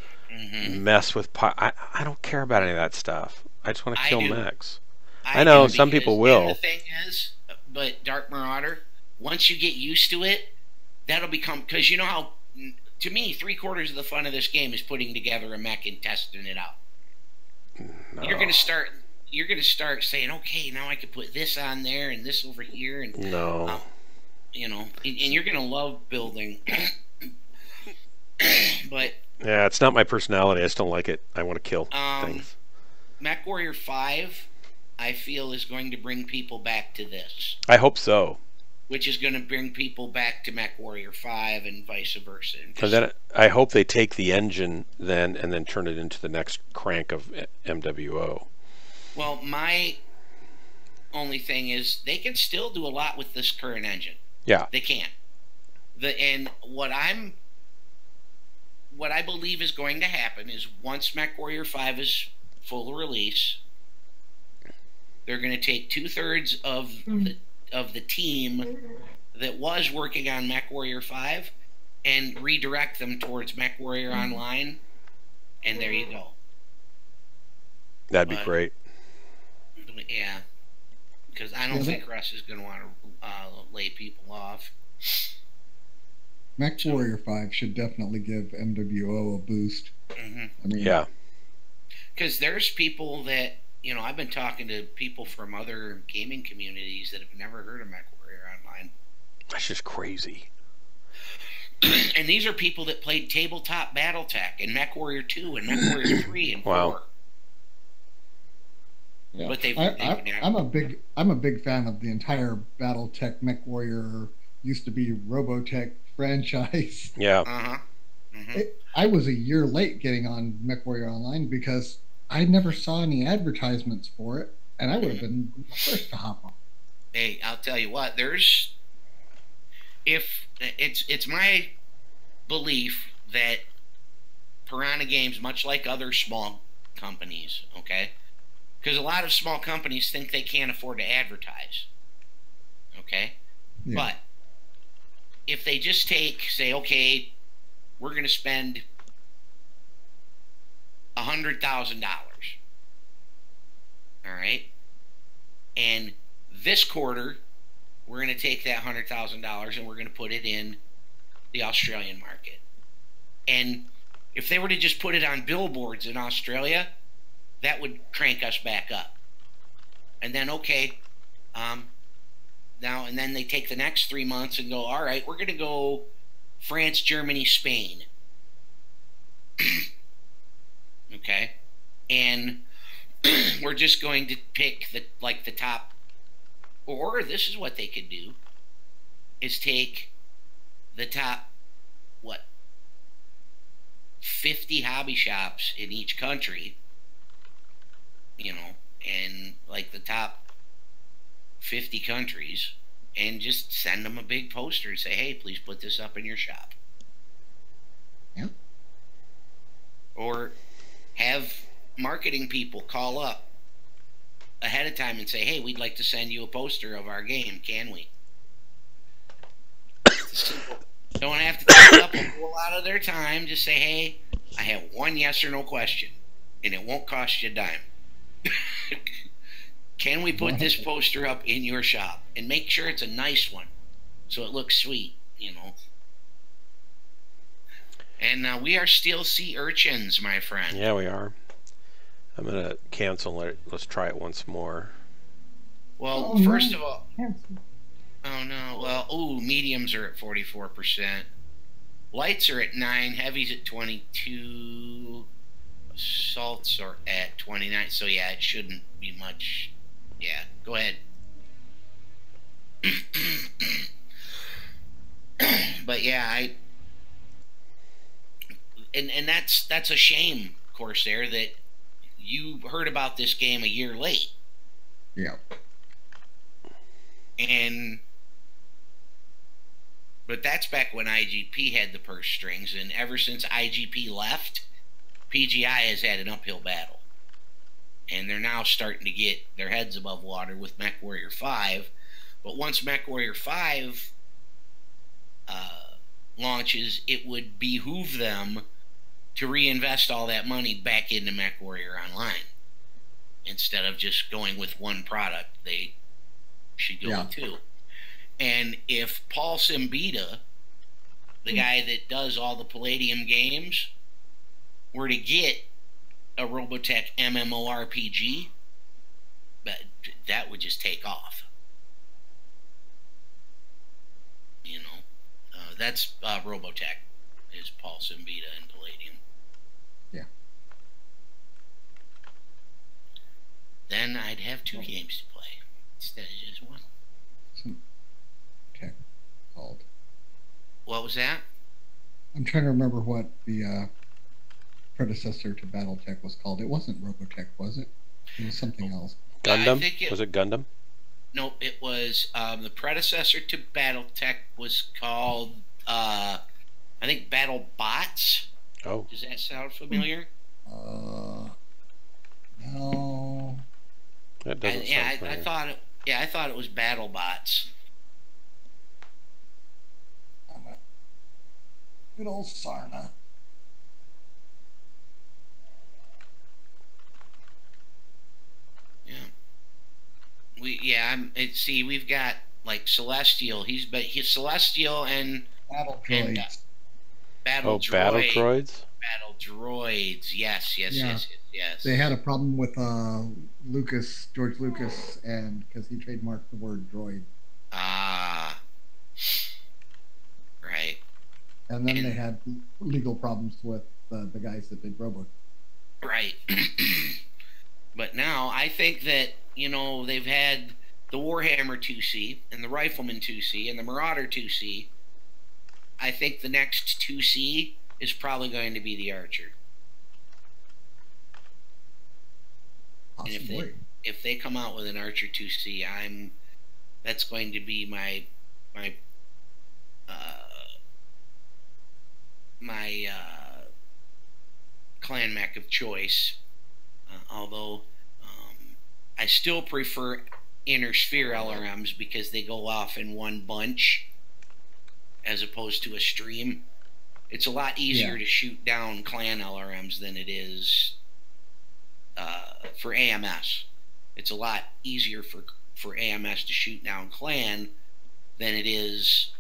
mess with I don't care about any of that stuff. I just want to kill mechs. I know do, some people will. And the thing is, but Dark Marauder, once you get used to it, that'll become, because you know how, to me, 3/4 of the fun of this game is putting together a mech and testing it out. No. You're gonna start saying, okay, now I can put this on there and this over here, and no, you know, and you're gonna love building. But yeah, it's not my personality. I just don't like it. I want to kill things. MechWarrior 5, I feel, is going to bring people back to this. I hope so. Which is going to bring people back to MechWarrior 5 and vice versa. And then I hope they take the engine then and then turn it into the next crank of MWO. Well, my only thing is they can still do a lot with this current engine. Yeah. They can. And what I believe is going to happen is once MechWarrior 5 is full release, they're going to take 2/3 of the team that was working on MechWarrior 5 and redirect them towards MWOnline, and there you go. That'd be great. Yeah, because I don't think Russ is going to want to lay people off. MechWarrior 5 should definitely give MWO a boost. I mean, yeah. Because there's people that, you know, I've been talking to people from other gaming communities that have never heard of MWOnline. That's just crazy. And these are people that played tabletop BattleTech and MechWarrior 2 and MechWarrior 3 and 4. Wow. Yeah. But I'm a big fan of the entire BattleTech MechWarrior, used to be Robotech franchise. Yeah. I was a year late getting on MWOnline because I never saw any advertisements for it, and I would have been the first to hop on. Hey, I'll tell you what, it's my belief that Piranha Games, much like other small companies, okay, because a lot of small companies think they can't afford to advertise, okay, but if they just say, okay, we're going to spend $100,000, all right, and this quarter we're going to take that $100,000 and we're going to put it in the Australian market. And if they were to just put it on billboards in Australia, that would crank us back up. And then, okay, now and then they take the next 3 months and go, all right, we're going to go France, Germany, Spain. Okay, and we're just going to pick the top. Or this is what they could do, is take the top, 50 hobby shops in each country, you know, and like the top 50 countries, and just send them a big poster and say, hey, please put this up in your shop. Yeah. Or have marketing people call up ahead of time and say, hey, we'd like to send you a poster of our game, can we? Don't have to take up a whole lot of their time. Just say, hey, I have one yes or no question, and it won't cost you a dime. Can we put this poster up in your shop? And make sure it's a nice one, so it looks sweet, you know. And we are still sea urchins, my friend. Yeah, we are. I'm going to cancel it. Let's try it once more. Well, first of all... Oh, no. Well, mediums are at 44%. Lights are at 9. Heavies at 22. Assaults are at 29. So, yeah, it shouldn't be much. Yeah, go ahead. But, yeah, And that's a shame, Corsair, that you heard about this game a year late. Yeah. But that's back when IGP had the purse strings, and ever since IGP left, PGI has had an uphill battle. And they're now starting to get their heads above water with MechWarrior 5. But once MechWarrior 5 launches, it would behoove them to reinvest all that money back into MWOnline. Instead of just going with one product, they should go with two. And if Paul Simbita, the guy that does all the Palladium games, were to get a Robotech MMORPG, that would just take off. You know, that's Robotech is Paul Simbita and Palladium. Yeah. Then I'd have two games to play instead of just one. Some tech called. What was that? I'm trying to remember what the predecessor to BattleTech was called. It wasn't Robotech, was it? It was something else. Gundam? Was it Gundam? No, it was the predecessor to BattleTech was called I think BattleBots. Oh. Does that sound familiar? No. That doesn't sound familiar. I thought it was BattleBots. Good old Sarna. See, we've got like Celestial. He's Celestial and Battle Droids. Battle Droids. Battle Droids? Battle Droids. Yes. They had a problem with George Lucas, and because he trademarked the word droid. Ah. Right. And then they had legal problems with the guys that did Robo. Right. But now I think that, you know, they've had the Warhammer 2C and the Rifleman 2C and the Marauder 2C. I think the next 2C is probably going to be the Archer. Possibly. And if they come out with an Archer 2C, that's going to be my clan mech of choice. Although I still prefer Inner Sphere LRMs because they go off in one bunch as opposed to a stream. It's a lot easier to shoot down clan LRMs than it is for AMS. It's a lot easier for AMS to shoot down clan than it is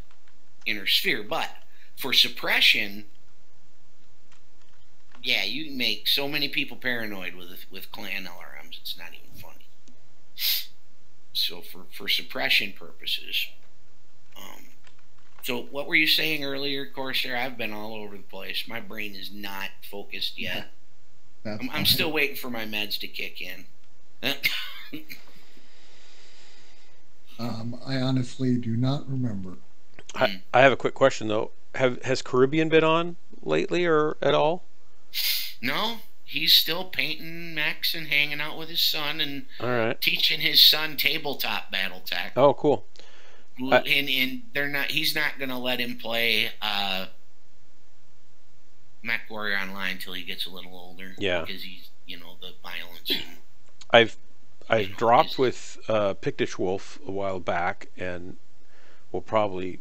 Inner Sphere. But for suppression, yeah, you can make so many people paranoid with clan LRMs. It's not even funny. So for suppression purposes, so what were you saying earlier, Corsair? I've been all over the place. My brain is not focused yet. I'm still waiting for my meds to kick in. I honestly do not remember. I have a quick question though. Has Caribbean been on lately or at all? No, he's still painting mechs and hanging out with his son and teaching his son tabletop BattleTech. Oh, cool. And they're not. He's not going to let him play MWOnline until he gets a little older. Yeah, because he's the violence. I've dropped with Pictish Wolf a while back, and we'll probably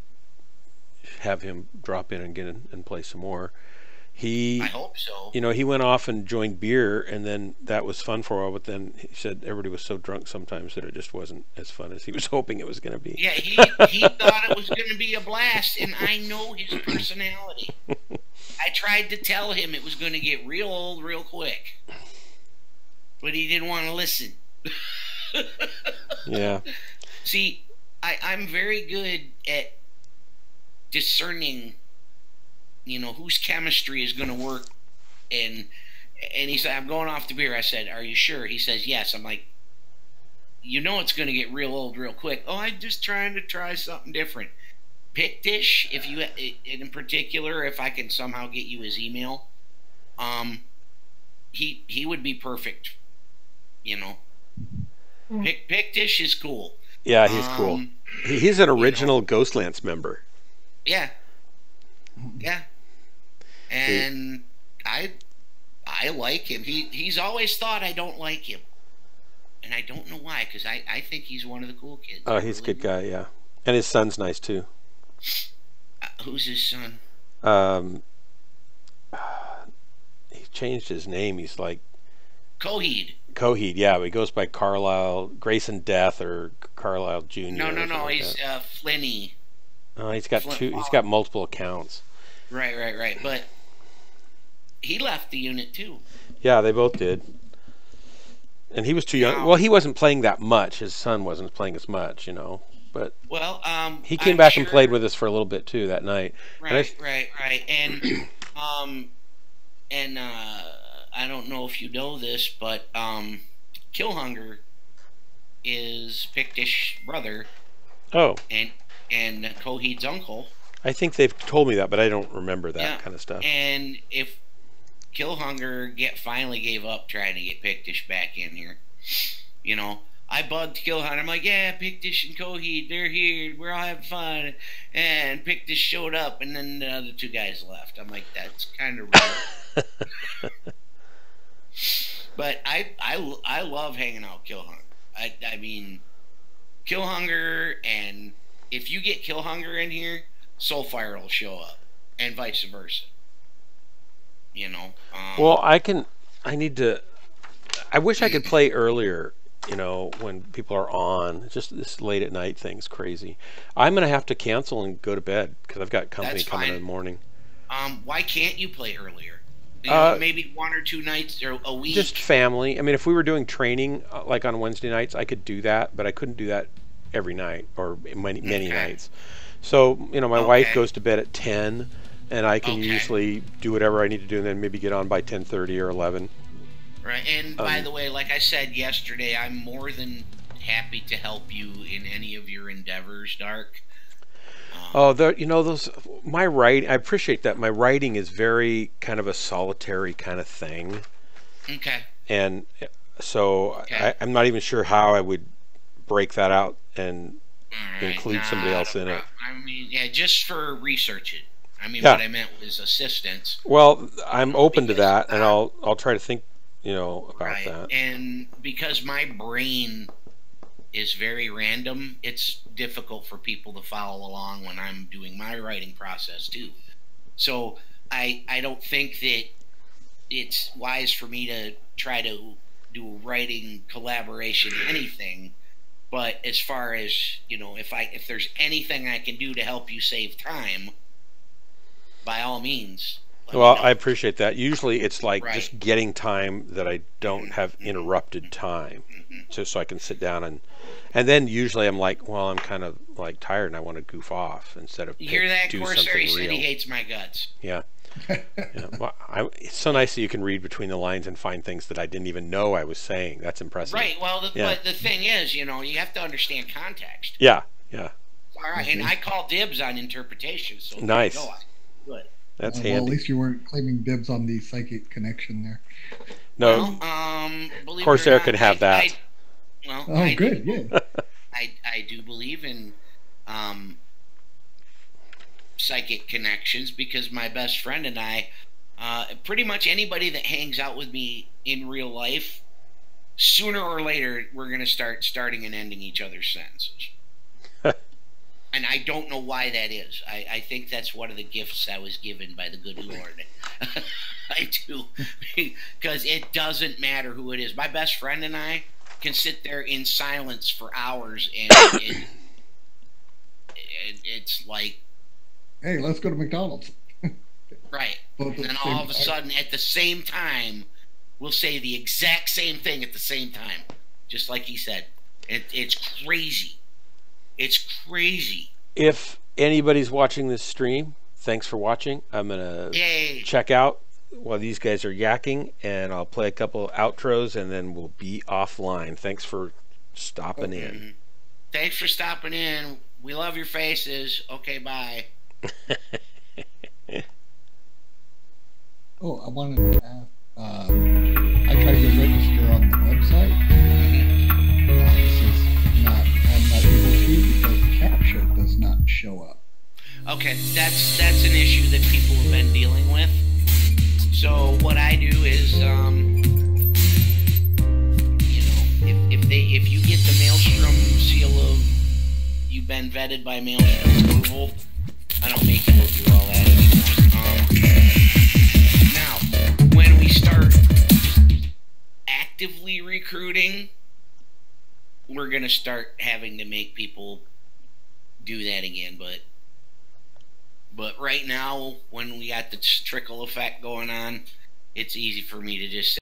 have him drop in again and play some more. I hope so. He went off and joined beer, and then that was fun for a while, but then he said everybody was so drunk sometimes that it just wasn't as fun as he was hoping it was going to be. Yeah, he thought it was going to be a blast, and I know his personality. I tried to tell him it was going to get real old real quick, but he didn't want to listen. Yeah. See, I'm very good at discerning whose chemistry is going to work. And he said, I'm going off the beer. I said, are you sure? He says, yes. I'm like, it's going to get real old real quick. Oh, I'm just trying to try something different. Pictish, if you, in particular, if I can somehow get you his email, he would be perfect. Pictish is cool. Yeah, he's cool. He's an original Ghostlands member. Yeah. Yeah. And I like him. He's always thought I don't like him. And I don't know why, because I think he's one of the cool kids. Oh, he's a good guy, yeah. And his son's nice, too. Who's his son? changed his name. He's like Coheed. Coheed, yeah, but he goes by Carlisle, Grayson Death, or Carlisle Jr. No. He's Flinny. He's got He's got multiple accounts. Right. But he left the unit too. Yeah, they both did. And he was too young. Well, he wasn't playing that much. His son wasn't playing as much, But he came back and played with us for a little bit too that night. Right. And I don't know if you know this, but Killhunger is Pictish brother. Oh. And Coheed's uncle. I think they've told me that, but I don't remember that kind of stuff. And if Killhunger finally gave up trying to get Pictish back in here, I bugged Killhunger. I'm like, yeah, Pictish and Coheed, they're here. We're all having fun. And Pictish showed up, and then the other two guys left. I'm like, that's kind of rude. But I love hanging out with Killhunger. I mean, Killhunger, and if you get Killhunger in here, Soulfire will show up, and vice versa. Well, I wish I could play earlier, when people are on. Just this late at night thing's crazy. I'm going to have to cancel and go to bed because I've got company coming in the morning. Why can't you play earlier? Maybe 1 or 2 nights or a week? Just family. I mean, if we were doing training like on Wednesday nights, I could do that, but I couldn't do that every night or many nights. So, my wife goes to bed at 10, and I can usually do whatever I need to do and then maybe get on by 10:30 or 11. Right, and by the way, like I said yesterday, I'm more than happy to help you in any of your endeavors, Dark. My writing, I appreciate that. My writing is very kind of a solitary kind of thing. Okay. And so I'm not even sure how I would break that out and include somebody else in it. I mean, just for research it. I mean, what I meant was assistance. Well, I'm open to that, and I'll try to think, about that. And because my brain is very random, it's difficult for people to follow along when I'm doing my writing process too. So I don't think that it's wise for me to try to do a writing collaboration anything. But as far as, if there's anything I can do to help you save time, by all means. Well, I appreciate that. Usually it's like just getting time that I don't have interrupted time, so I can sit down and then usually I'm like, well, I'm kind of like tired and I want to goof off instead of you hear that, do Corsair? something He said real. he hates my guts. Yeah. Well, it's so nice that you can read between the lines and find things that I didn't even know I was saying. That's impressive. Right. Well, but the thing is, you have to understand context. Yeah. All right, and I call dibs on interpretation. So nice. Good. That's handy. Well, at least you weren't claiming dibs on the psychic connection there. No. Well, Corsair could have that. Good. Yeah. I do believe in psychic connections because my best friend and I, pretty much anybody that hangs out with me in real life, sooner or later we're going to starting and ending each other's sentences. And I don't know why that is. I think that's one of the gifts I was given by the good Lord. I do. Because it doesn't matter who it is. My best friend and I can sit there in silence for hours and it's like... Hey, let's go to McDonald's. Right. And then all of a sudden, at the same time, we'll say the exact same thing at the same time. Just like he said. It's crazy. It's crazy. If anybody's watching this stream, thanks for watching. I'm going to check out while these guys are yakking, and I'll play a couple outros, and then we'll be offline. Thanks for stopping in. Thanks for stopping in. We love your faces. Okay, bye. I wanted to ask. I tried to register on the website. I'm not able to because the captcha does not show up. Okay, that's an issue that people have been dealing with. So what I do is, if you get the Maelstrom seal of you've been vetted by Maelstrom approval, I don't make you go through all that anymore. Now, when when we start actively recruiting, we're gonna start having to make people do that again. But right now, when we got the trickle effect going on, it's easy for me to just say,